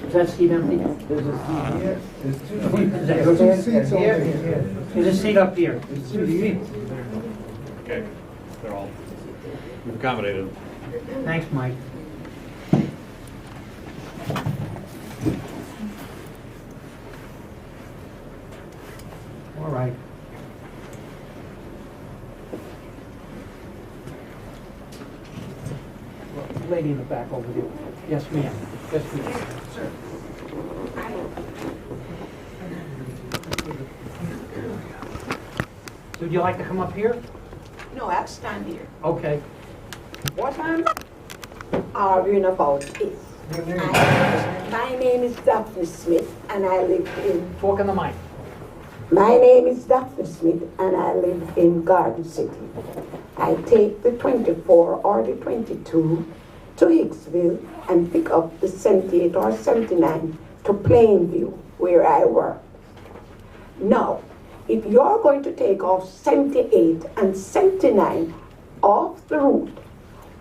Is that seat empty? There's a seat here. There's 2 Is that There's 2 okay? seats over here. There's a seat up here. There's 2 seats. Okay. They're all, we've accommodated them. Thanks, Mike. All right. Well, lady in the back over there. Yes, ma'am. Yes, ma'am. So would you like to come up here? No, I'll stand here. Okay. What I'm arguing about is, my name is Daphne Smith, and I live in... Talk in the mic. My name is Daphne Smith, and I live in Garden City. I take the 24 or the 22 to Hicksville and pick up the 78 or 79 to Plainview, where I work. Now, if you're going to take off 78 and 79 off the route,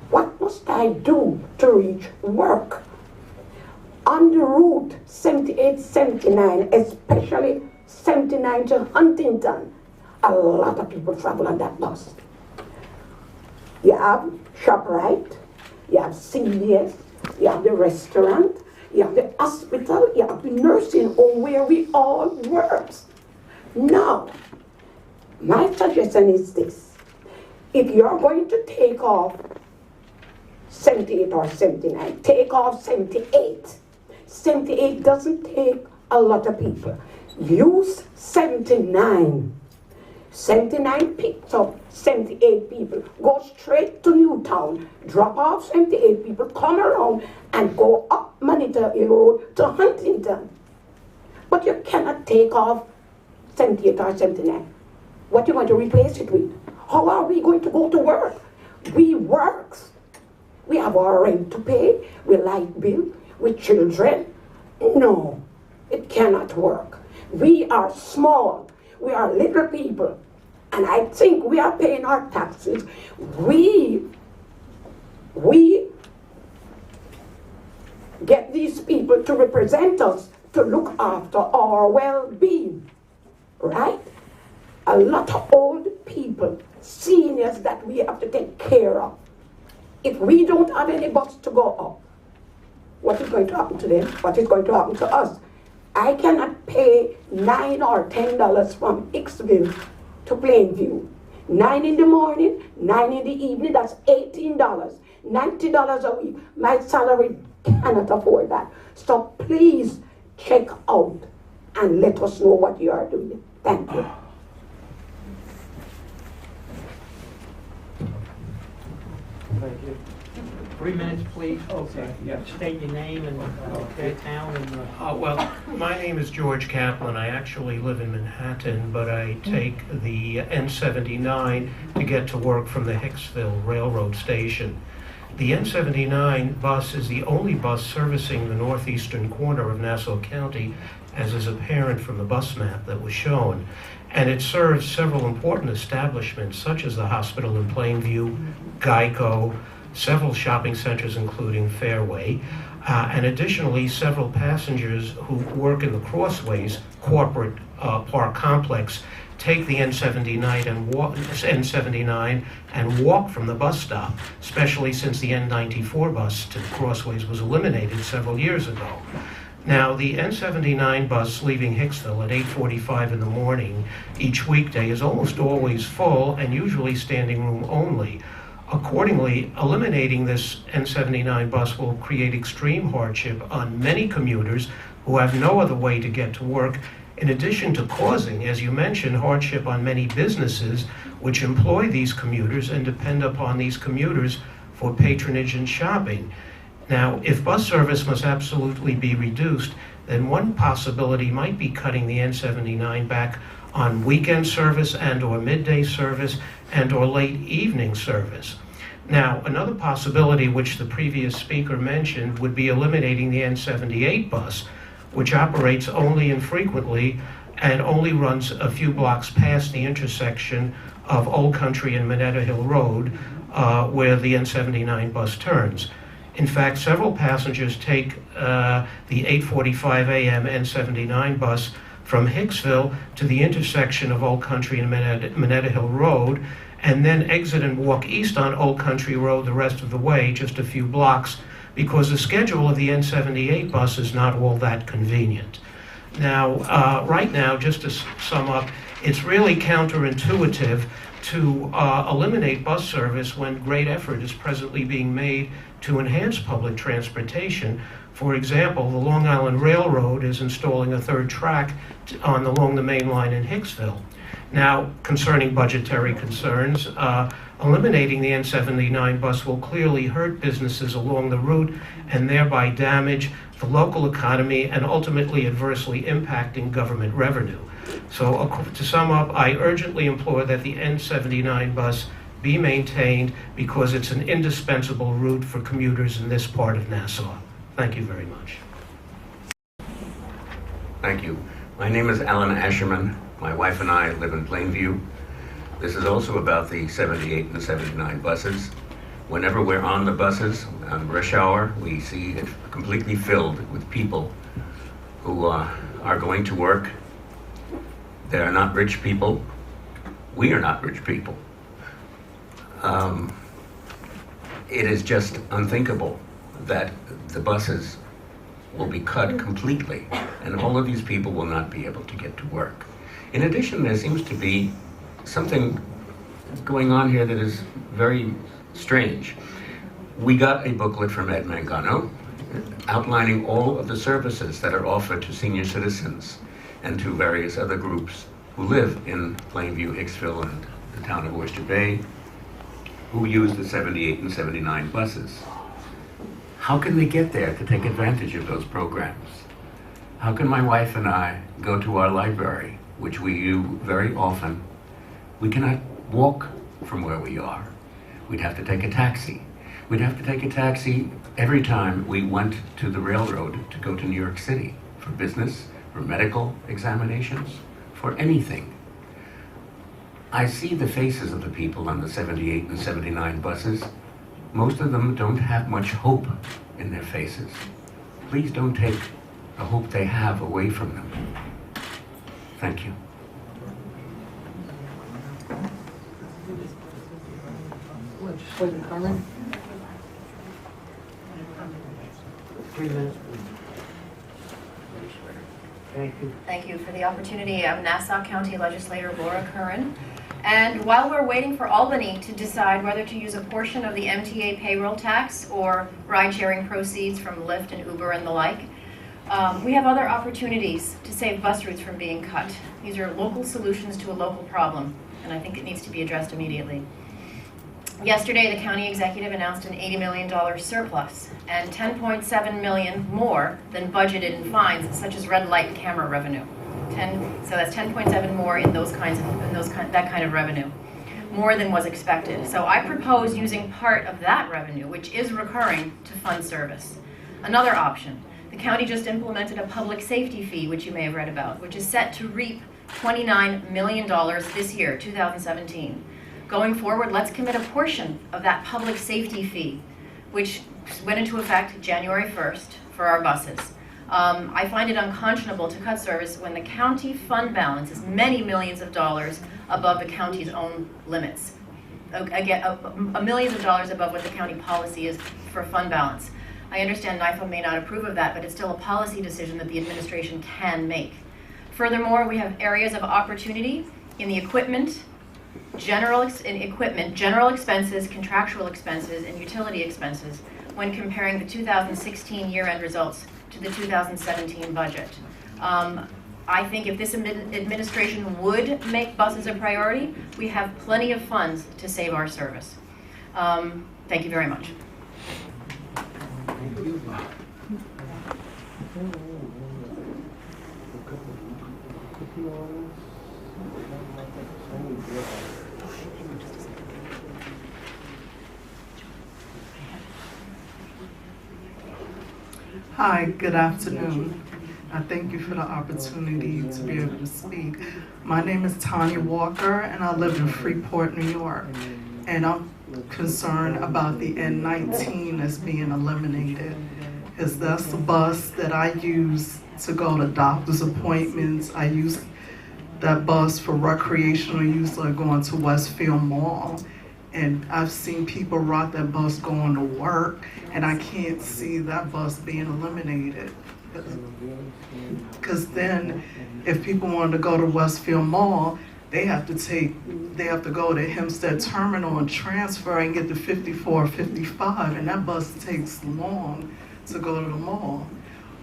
what must I do to reach work? On the route 78, 79, especially 79 to Huntington, a lot of people travel on that bus. You have ShopRite, you have CVS, you have the restaurant, you have the hospital, you have the nursing home where we all work. Now, my suggestion is this. If you're going to take off 78 or 79, take off 78. 78 doesn't take a lot of people. Use 79. 79 picks up 78 people. Go straight to Newtown. Drop off 78 people. Come around and go up Manita Hill Road to Huntington. But you cannot take off 78 or 79. What you going to replace it with? How are we going to go to work? We works. We have our rent to pay, we light bill, with children. No, it cannot work. We are small. We are little people. And I think we are paying our taxes. We get these people to represent us, to look after our well-being, right? A lot of old people, seniors that we have to take care of. If we don't have any bus to go up, what is going to happen to them? What is going to happen to us? I cannot pay $9 or $10 from Hicksville to Plainview. 9 in the morning, 9 in the evening, that's $18. $90 a week. My salary cannot afford that. So please check out and let us know what you are doing. Thank you. Thank you. 3 minutes, please. Okay. State your name and your town and. Well, my name is George Kaplan. I actually live in Manhattan, but I take the N79 to get to work from the Hicksville Railroad Station. The N79 bus is the only bus servicing the northeastern corner of Nassau County, as is apparent from the bus map that was shown. And it serves several important establishments, such as the hospital in Plainview, Geico, several shopping centers including Fairway, and additionally several passengers who work in the Crossways corporate park complex take the N79 and walk from the bus stop, especially since the N94 bus to the Crossways was eliminated several years ago. Now, the N79 bus leaving Hicksville at 8:45 in the morning each weekday is almost always full and usually standing room only. Accordingly, eliminating this N79 bus will create extreme hardship on many commuters who have no other way to get to work, in addition to causing, as you mentioned, hardship on many businesses which employ these commuters and depend upon these commuters for patronage and shopping. Now, if bus service must absolutely be reduced, then one possibility might be cutting the N79 back on weekend service and or midday service and or late evening service. Now, another possibility which the previous speaker mentioned would be eliminating the N78 bus, which operates only infrequently and only runs a few blocks past the intersection of Old Country and Minetta Hill Road, where the N79 bus turns. In fact, several passengers take the 8:45 a.m. N79 bus from Hicksville to the intersection of Old Country and Minetta Hill Road, and then exit and walk east on Old Country Road the rest of the way, just a few blocks, because the schedule of the N78 bus is not all that convenient. Now, right now, just to sum up, it's really counterintuitive to eliminate bus service when great effort is presently being made to enhance public transportation. For example, the Long Island Railroad is installing a third track along the main line in Hicksville. Now, concerning budgetary concerns, eliminating the N79 bus will clearly hurt businesses along the route and thereby damage the local economy and ultimately adversely impacting government revenue. So to sum up, I urgently implore that the N79 bus be maintained because it's an indispensable route for commuters in this part of Nassau. Thank you very much. Thank you. My name is Alan Asherman. My wife and I live in Plainview. This is also about the 78 and 79 buses. Whenever we're on the buses on rush hour, we see it completely filled with people who are going to work. They are not rich people. We are not rich people. It is just unthinkable that the buses will be cut completely and all of these people will not be able to get to work. In addition, there seems to be something going on here that is very strange. We got a booklet from Ed Mangano outlining all of the services that are offered to senior citizens and to various other groups who live in Plainview, Hicksville, and the town of Oyster Bay, who use the 78 and 79 buses. How can they get there to take advantage of those programs? How can my wife and I go to our library, which we do very often? We cannot walk from where we are. We'd have to take a taxi. We'd have to take a taxi every time we went to the railroad to go to New York City for business, for medical examinations, for anything. I see the faces of the people on the 78 and 79 buses. Most of them don't have much hope in their faces. Please don't take the hope they have away from them. Thank you. Legislator Carmen? 3 minutes. Thank you. Thank you for the opportunity. I'm Nassau County Legislator Laura Curran. And while we're waiting for Albany to decide whether to use a portion of the MTA payroll tax or ride-sharing proceeds from Lyft and Uber and the like, we have other opportunities to save bus routes from being cut. These are local solutions to a local problem, and I think it needs to be addressed immediately. Yesterday, the county executive announced an $80 million surplus and $10.7 million more than budgeted in fines, such as red light camera revenue. So that's 10.7 more in that kind of revenue, more than was expected. So I propose using part of that revenue, which is recurring, to fund service. Another option, the county just implemented a public safety fee, which you may have read about, which is set to reap $29 million this year, 2017. Going forward, let's commit a portion of that public safety fee, which went into effect January 1st for our buses. I find it unconscionable to cut service when the county fund balance is many millions of dollars above the county's own limits. Again, millions of dollars above what the county policy is for fund balance. I understand NIFA may not approve of that, but it's still a policy decision that the administration can make. Furthermore, we have areas of opportunity in the equipment, general expenses, contractual expenses, and utility expenses when comparing the 2016 year-end results to the 2017 budget. I think if this administration would make buses a priority, we have plenty of funds to save our service. Thank you very much. Thank you. Hi, good afternoon. I thank you for the opportunity to be able to speak. My name is Tanya Walker, and I live in Freeport, New York. And I'm concerned about the N19 that's being eliminated, because that's the bus that I use to go to doctor's appointments. I use that bus for recreational use, like going to Westfield Mall. And I've seen people ride that bus going to work, and I can't see that bus being eliminated. Because then, if people want to go to Westfield Mall, they have to go to Hempstead Terminal and transfer and get to 54, 55, and that bus takes long to go to the mall.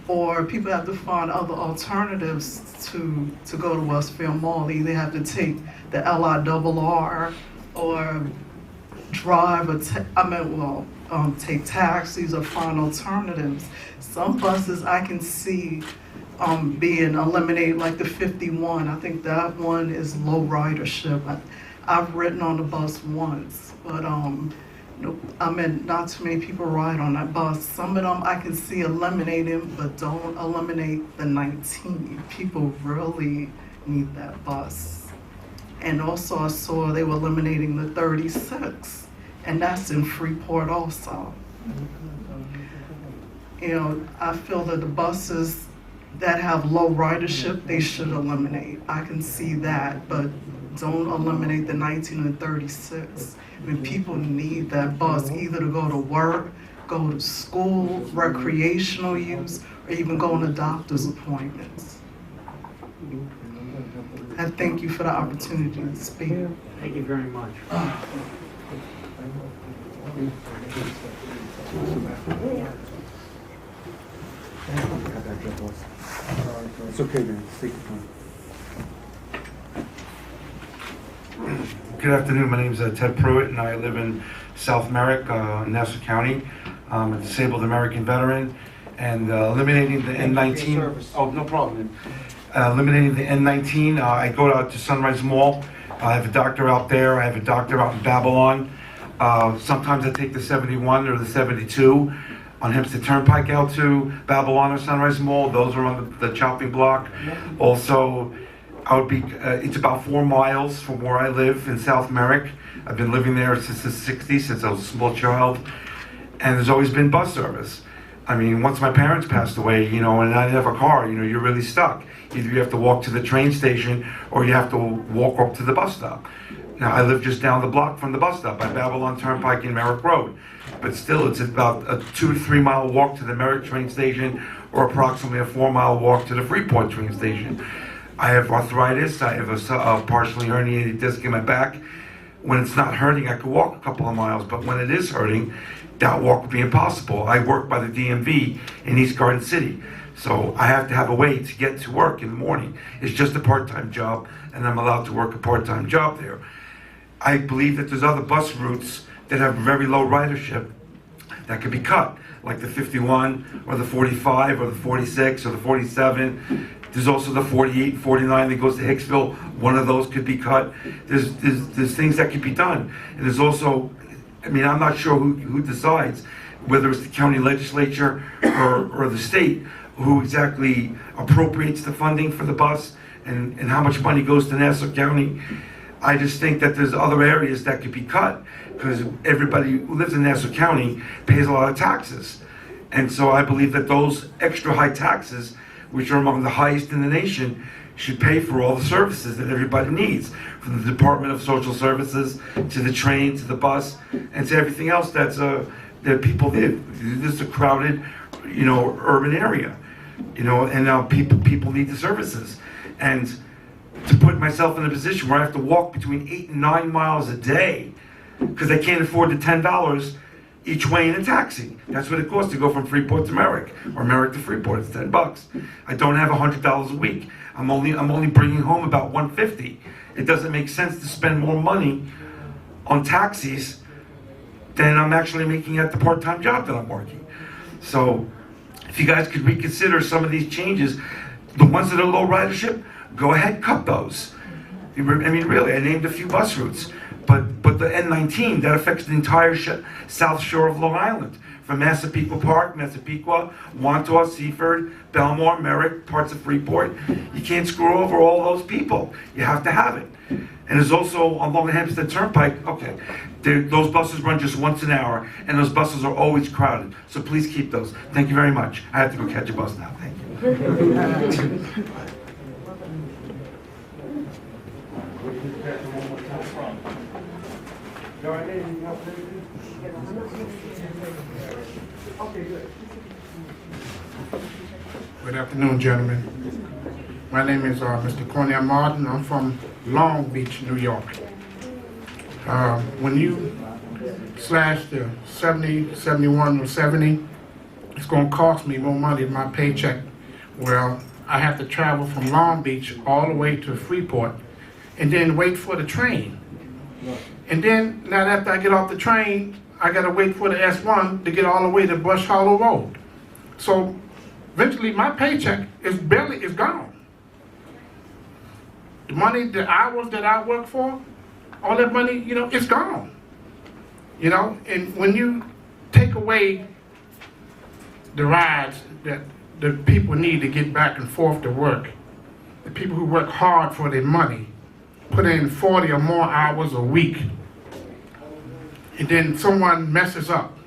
Or people have to find other alternatives to go to Westfield Mall. They either have to take the LIRR or drive take taxis or find alternatives. Some buses I can see being eliminated, like the 51. I think that one is low ridership. I've ridden on the bus once, but not too many people ride on that bus. Some of them I can see eliminating, but don't eliminate the 19. People really need that bus. And also I saw they were eliminating the 36, and that's in Freeport also. You know, I feel that the buses that have low ridership, they should eliminate. I can see that, but don't eliminate the 19 and 36. I mean, people need that bus either to go to work, go to school, recreational use, or even going to doctor's appointments. I thank you for the opportunity to speak. Thank you very much. It's okay, man. Take your time. Good afternoon. My name is Ted Pruitt, and I live in South Merrick, Nassau County. I'm a disabled American veteran, and eliminating the N19. Oh, no problem. Eliminating the N19. I go out to Sunrise Mall. I have a doctor out there. I have a doctor out in Babylon. Sometimes I take the 71 or the 72 on Hempstead Turnpike out to Babylon or Sunrise Mall. Those are on the chopping block. Also, it's about 4 miles from where I live in South Merrick. I've been living there since the 60s, since I was a small child. And there's always been bus service. I mean, once my parents passed away, and I didn't have a car, you're really stuck. Either you have to walk to the train station or you have to walk up to the bus stop. Now, I live just down the block from the bus stop by Babylon Turnpike and Merrick Road. But still, it's about a 2 to 3 mile walk to the Merrick train station or approximately a 4 mile walk to the Freeport train station. I have arthritis. I have a partially herniated disc in my back. When it's not hurting, I could walk a couple of miles. But when it is hurting, that walk would be impossible. I work by the DMV in East Garden City. So I have to have a way to get to work in the morning. It's just a part-time job, and I'm allowed to work a part-time job there. I believe that there's other bus routes that have very low ridership that could be cut, like the 51 or the 45 or the 46 or the 47. There's also the 48, 49 that goes to Hicksville. One of those could be cut. There's things that could be done. And there's also, I'm not sure who decides, whether it's the county legislature or the state, who exactly appropriates the funding for the bus and how much money goes to Nassau County. I just think that there's other areas that could be cut because everybody who lives in Nassau County pays a lot of taxes. And so I believe that those extra high taxes, which are among the highest in the nation, should pay for all the services that everybody needs, from the Department of Social Services to the train to the bus and to everything else that people live. This is a crowded, urban area, and now people need the services. And to put myself in a position where I have to walk between 8 and 9 miles a day because I can't afford the $10 each way in a taxi. That's what it costs to go from Freeport to Merrick, or Merrick to Freeport. It's $10. I don't have $100 a week. I'm only bringing home about $150. It doesn't make sense to spend more money on taxis than I'm actually making at the part-time job that I'm working. So, if you guys could reconsider some of these changes, the ones that are low ridership, go ahead, cut those. Really, I named a few bus routes. But the N19, that affects the entire south shore of Long Island. From Massapequa Park, Massapequa, Wantaw, Seaford, Belmore, Merrick, parts of Freeport. You can't screw over all those people. You have to have it. And there's also along the Hempstead Turnpike, okay, those buses run just once an hour, and those buses are always crowded. So please keep those. Thank you very much. I have to go catch a bus now. Thank you. Good afternoon, gentlemen. My name is Mr. Cornell Martin. I'm from Long Beach, New York. When you slash the 70, 71, or 70, it's going to cost me more money than my paycheck. Well, I have to travel from Long Beach all the way to Freeport and then wait for the train. And then, now after I get off the train, I got to wait for the S1 to get all the way to Bush Hollow Road. So eventually my paycheck is gone. The money, the hours that I work for, all that money, it's gone. And when you take away the rides that the people need to get back and forth to work, the people who work hard for their money, put in 40 or more hours a week, and then someone messes up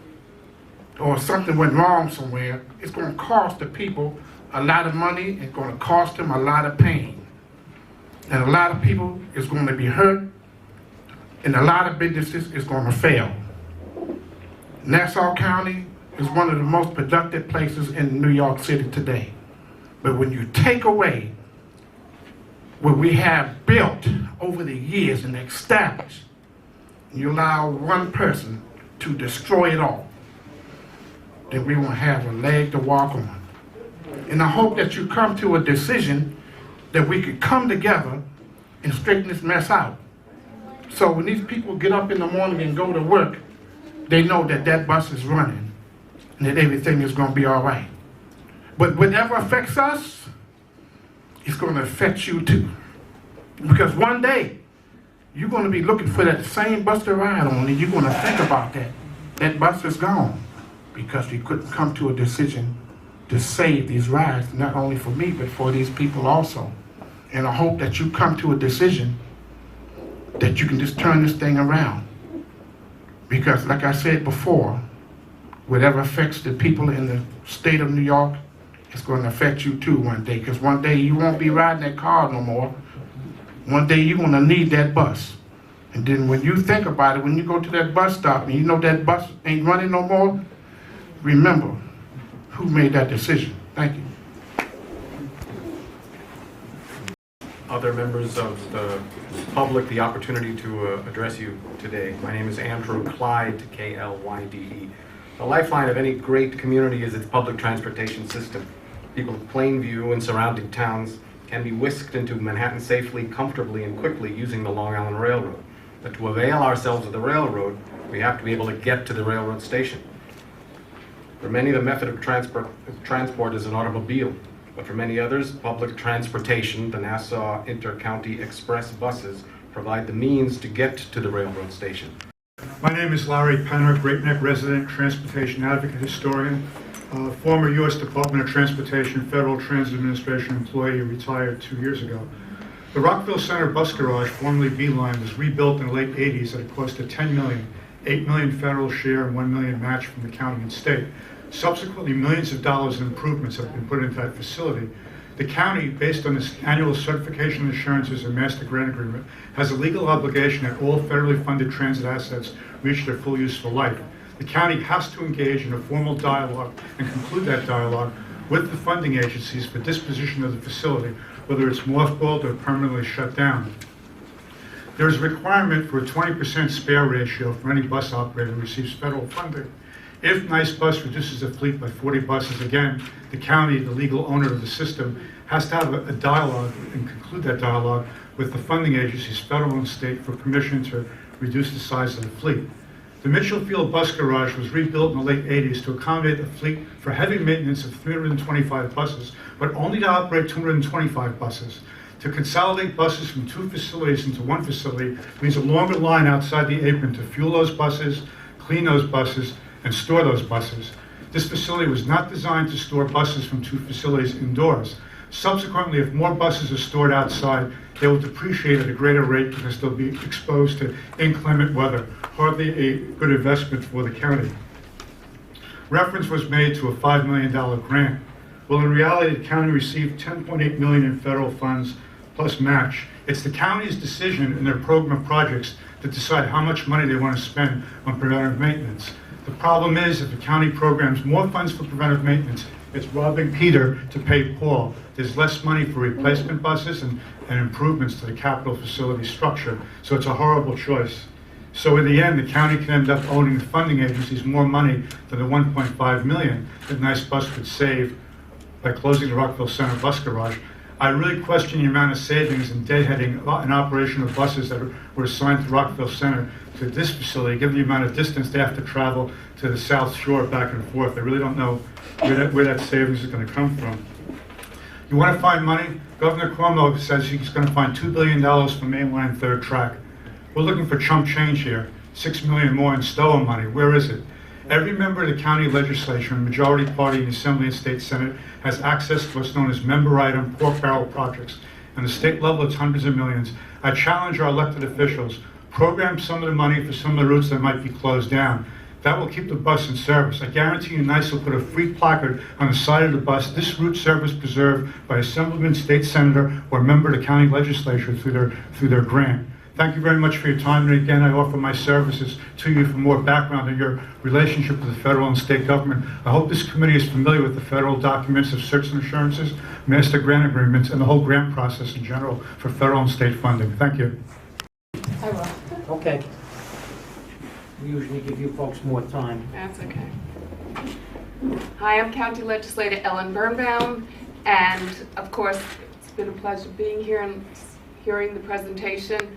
or something went wrong somewhere, it's going to cost the people a lot of money. It's going to cost them a lot of pain. And a lot of people is going to be hurt, and a lot of businesses is going to fail. Nassau County is one of the most productive places in New York City today. But when you take away what we have built over the years and established, you allow one person to destroy it all, then we won't have a leg to walk on. And I hope that you come to a decision that we could come together and straighten this mess out. So when these people get up in the morning and go to work, they know that that bus is running and that everything is going to be all right. But whatever affects us, it's going to affect you too. Because one day, you're going to be looking for that same bus to ride on, and you're going to think about that. That bus is gone because you couldn't come to a decision to save these rides, not only for me, but for these people also. And I hope that you come to a decision that you can just turn this thing around. Because like I said before, whatever affects the people in the state of New York, it's going to affect you too one day. Because one day you won't be riding that car no more. One day you're going to need that bus. And then when you think about it, when you go to that bus stop and you know that bus ain't running no more, remember who made that decision. Thank you. Other members of the public the opportunity to address you today. My name is Andrew Clyde, K-L-Y-D-E. The lifeline of any great community is its public transportation system. People of Plainview and surrounding towns can be whisked into Manhattan safely, comfortably, and quickly using the Long Island Railroad. But to avail ourselves of the railroad, we have to be able to get to the railroad station. For many, the method of transport is an automobile. But for many others, public transportation, the Nassau Inter-County Express buses, provide the means to get to the railroad station. My name is Larry Penner, Great Neck resident, transportation advocate, historian, former U.S. Department of Transportation Federal Transit Administration employee, retired 2 years ago. The Rockville Center bus garage, formerly Beeline, was rebuilt in the late 80s at a cost of $10 million, $8 million federal share and $1 million match from the county and state. Subsequently, millions of dollars in improvements have been put into that facility. The county, based on its annual certification assurances and master grant agreement, has a legal obligation that all federally funded transit assets reach their full useful life. The county has to engage in a formal dialogue and conclude that dialogue with the funding agencies for disposition of the facility, whether it's mothballed or permanently shut down. There is a requirement for a 20% spare ratio for any bus operator who receives federal funding. If Nice Bus reduces the fleet by 40 buses, again, the county, the legal owner of the system, has to have a dialogue and conclude that dialogue with the funding agencies, federal and state, for permission to reduce the size of the fleet. The Mitchell Field Bus Garage was rebuilt in the late 80s to accommodate a fleet for heavy maintenance of 325 buses, but only to operate 225 buses. To consolidate buses from two facilities into one facility means a longer line outside the apron to fuel those buses, clean those buses, and store those buses. This facility was not designed to store buses from two facilities indoors. Subsequently, if more buses are stored outside, they will depreciate at a greater rate because they'll be exposed to inclement weather. Hardly a good investment for the county. Reference was made to a $5 million grant. Well, in reality, the county received $10.8 million in federal funds plus match. It's the county's decision in their program of projects to decide how much money they want to spend on preventive maintenance. The problem is, if the county programs more funds for preventive maintenance, it's robbing Peter to pay Paul. There's less money for replacement buses and improvements to the capital facility structure, so it's a horrible choice. So in the end, the county can end up owing the funding agencies more money than the $1.5 million that Nice Bus could save by closing the Rockville Center bus garage. I really question the amount of savings in deadheading an operation of buses that were assigned to Rockville Center to this facility, given the amount of distance they have to travel to the South Shore back and forth. I really don't know where that savings is going to come from. You want to find money? Governor Cuomo says he's going to find $2 billion for mainline third track. We're looking for chump change here, $6 million more in Stowa money. Where is it? Every member of the county legislature and majority party in the Assembly and State Senate has access to what's known as member item pork barrel projects. And the state level, it's hundreds of millions. I challenge our elected officials, program some of the money for some of the routes that might be closed down. That will keep the bus in service. I guarantee you NICE will put a free placard on the side of the bus, this route service preserved by Assemblyman, state senator, or member of the county legislature through their grant. Thank you very much for your time, and again, I offer my services to you for more background on your relationship with the federal and state government. I hope this committee is familiar with the federal documents of certs and assurances, master grant agreements, and the whole grant process in general for federal and state funding. Thank you. I will. Okay. We usually give you folks more time. That's okay. Hi, I'm County Legislator Ellen Birnbaum, and of course, it's been a pleasure being here and hearing the presentation,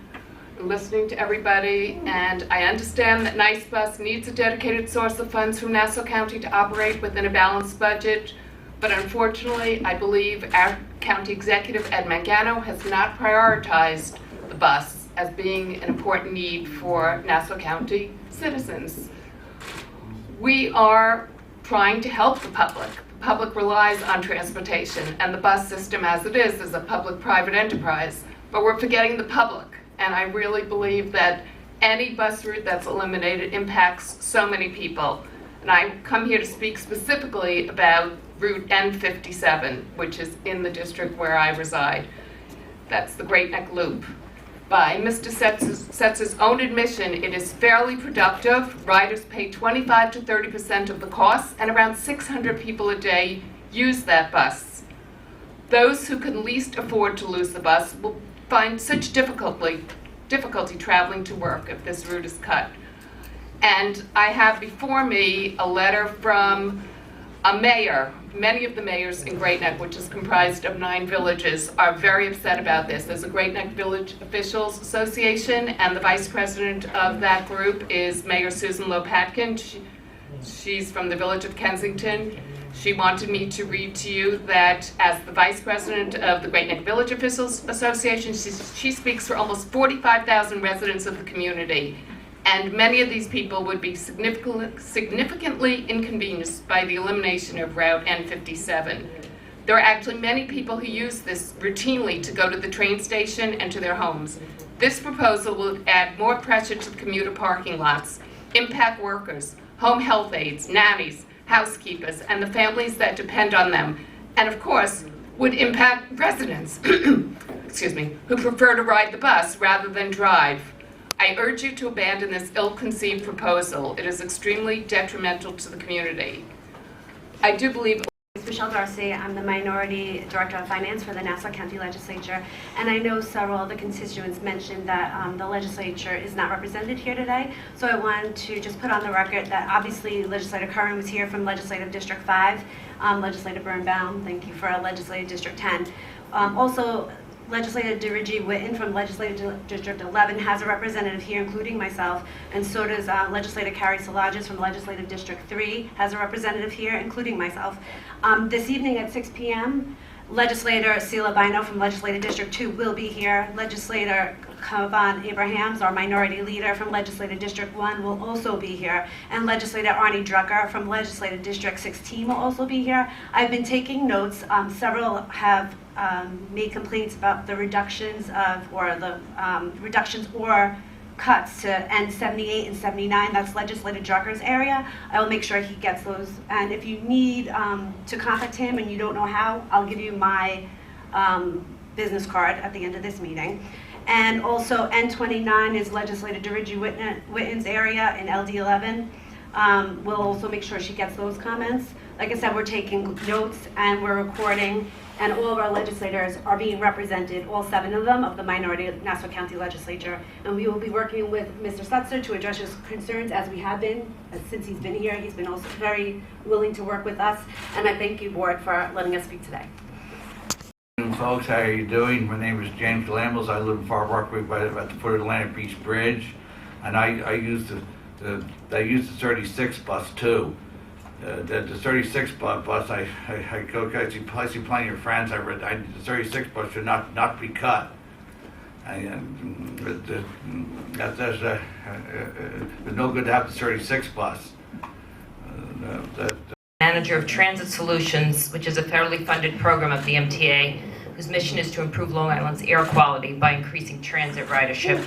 listening to everybody, and I understand that NICE Bus needs a dedicated source of funds from Nassau County to operate within a balanced budget, But unfortunately, I believe our county executive, Ed Mangano, has not prioritized the bus as being an important need for Nassau County citizens. We are trying to help the public. The public relies on transportation, and the bus system as it is a public-private enterprise. But we're forgetting the public, and I really believe that any bus route that's eliminated impacts so many people. And I come here to speak specifically about Route N57, which is in the district where I reside. That's the Great Neck Loop. By Mr. Setz's own admission, it is fairly productive. Riders pay 25 to 30% of the costs, and around 600 people a day use that bus. Those who can least afford to lose the bus will find such difficulty traveling to work if this route is cut. And I have before me a letter from a mayor. Many of the mayors in Great Neck, which is comprised of 9 villages, are very upset about this. There's a Great Neck Village Officials Association, and the vice president of that group is Mayor Susan Lopatkin. She's from the village of Kensington. She wanted me to read to you that as the vice president of the Great Neck Village Officials Association, she speaks for almost 45,000 residents of the community. And many of these people would be significantly inconvenienced by the elimination of Route N57. There are actually many people who use this routinely to go to the train station and to their homes. This proposal will add more pressure to the commuter parking lots, impact workers, home health aides, nannies, housekeepers, and the families that depend on them, and of course, would impact residents excuse me, who prefer to ride the bus rather than drive. I urge you to abandon this ill-conceived proposal. It is extremely detrimental to the community. I do believe Michelle Darcy. I'm the Minority Director of Finance for the Nassau County Legislature, and I know several of the constituents mentioned that the legislature is not represented here today, so I wanted to just put on the record that obviously Legislator Curran was here from Legislative District 5, Legislator Birnbaum, thank you for Legislative District 10. Also, Legislator Dirigi Witten from Legislative District 11 has a representative here, including myself, and so does Legislator Carrie Salages from Legislative District 3 has a representative here, including myself. This evening at 6 p.m., Legislator Sila Bino from Legislative District 2 will be here. Legislator Kavan Abrahams, our minority leader from Legislative District 1, will also be here. And Legislator Arnie Drucker from Legislative District 16 will also be here. I've been taking notes. Several have made complaints about the reductions or cuts to N78 and 79. That's Legislator Drucker's area. I will make sure he gets those. And if you need to contact him and you don't know how, I'll give you my business card at the end of this meeting. And also N29 is Legislator Dirigi Witten's area in LD11. We'll also make sure she gets those comments. Like I said, we're taking notes and we're recording, and all of our legislators are being represented, all 7 of them, of the minority Nassau County Legislature. And we will be working with Mr. Setzer to address his concerns, as we have been since he's been here. He's been also very willing to work with us, and I thank you, Board, for letting us speak today. Folks, how are you doing? My name is James Lambles. I live in Far Rockaway at the foot of the Atlantic Beach Bridge, and I use the 36 bus too. The 36 bus, I see plenty of friends. The 36 bus should not be cut. There's no good to have the 36 bus. Manager of Transit Solutions, which is a federally funded program of the MTA, whose mission is to improve Long Island's air quality by increasing transit ridership.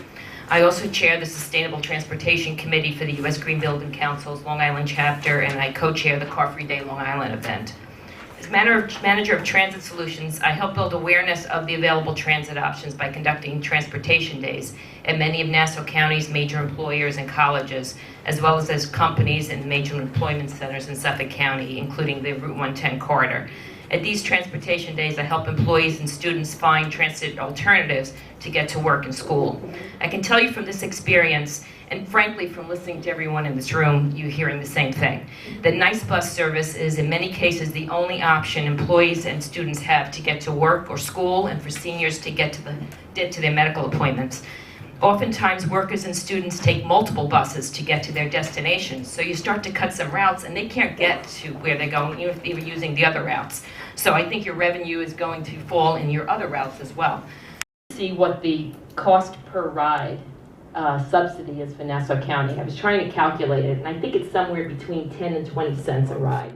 I also chair the Sustainable Transportation Committee for the U.S. Green Building Council's Long Island chapter, and I co-chair the Car Free Day Long Island event. As manager of Transit Solutions, I help build awareness of the available transit options by conducting transportation days at many of Nassau County's major employers and colleges, as well as companies and major employment centers in Suffolk County, including the Route 110 corridor. At these transportation days, I help employees and students find transit alternatives to get to work and school. I can tell you from this experience, and frankly from listening to everyone in this room, you hearing the same thing, that NICE bus service is in many cases the only option employees and students have to get to work or school, and for seniors to get to their medical appointments. Oftentimes, workers and students take multiple buses to get to their destinations, so you start to cut some routes and they can't get to where they're going, even if they were using the other routes. So I think your revenue is going to fall in your other routes as well. See what the cost per ride subsidy is for Nassau County. I was trying to calculate it, and I think it's somewhere between 10 and 20 cents a ride.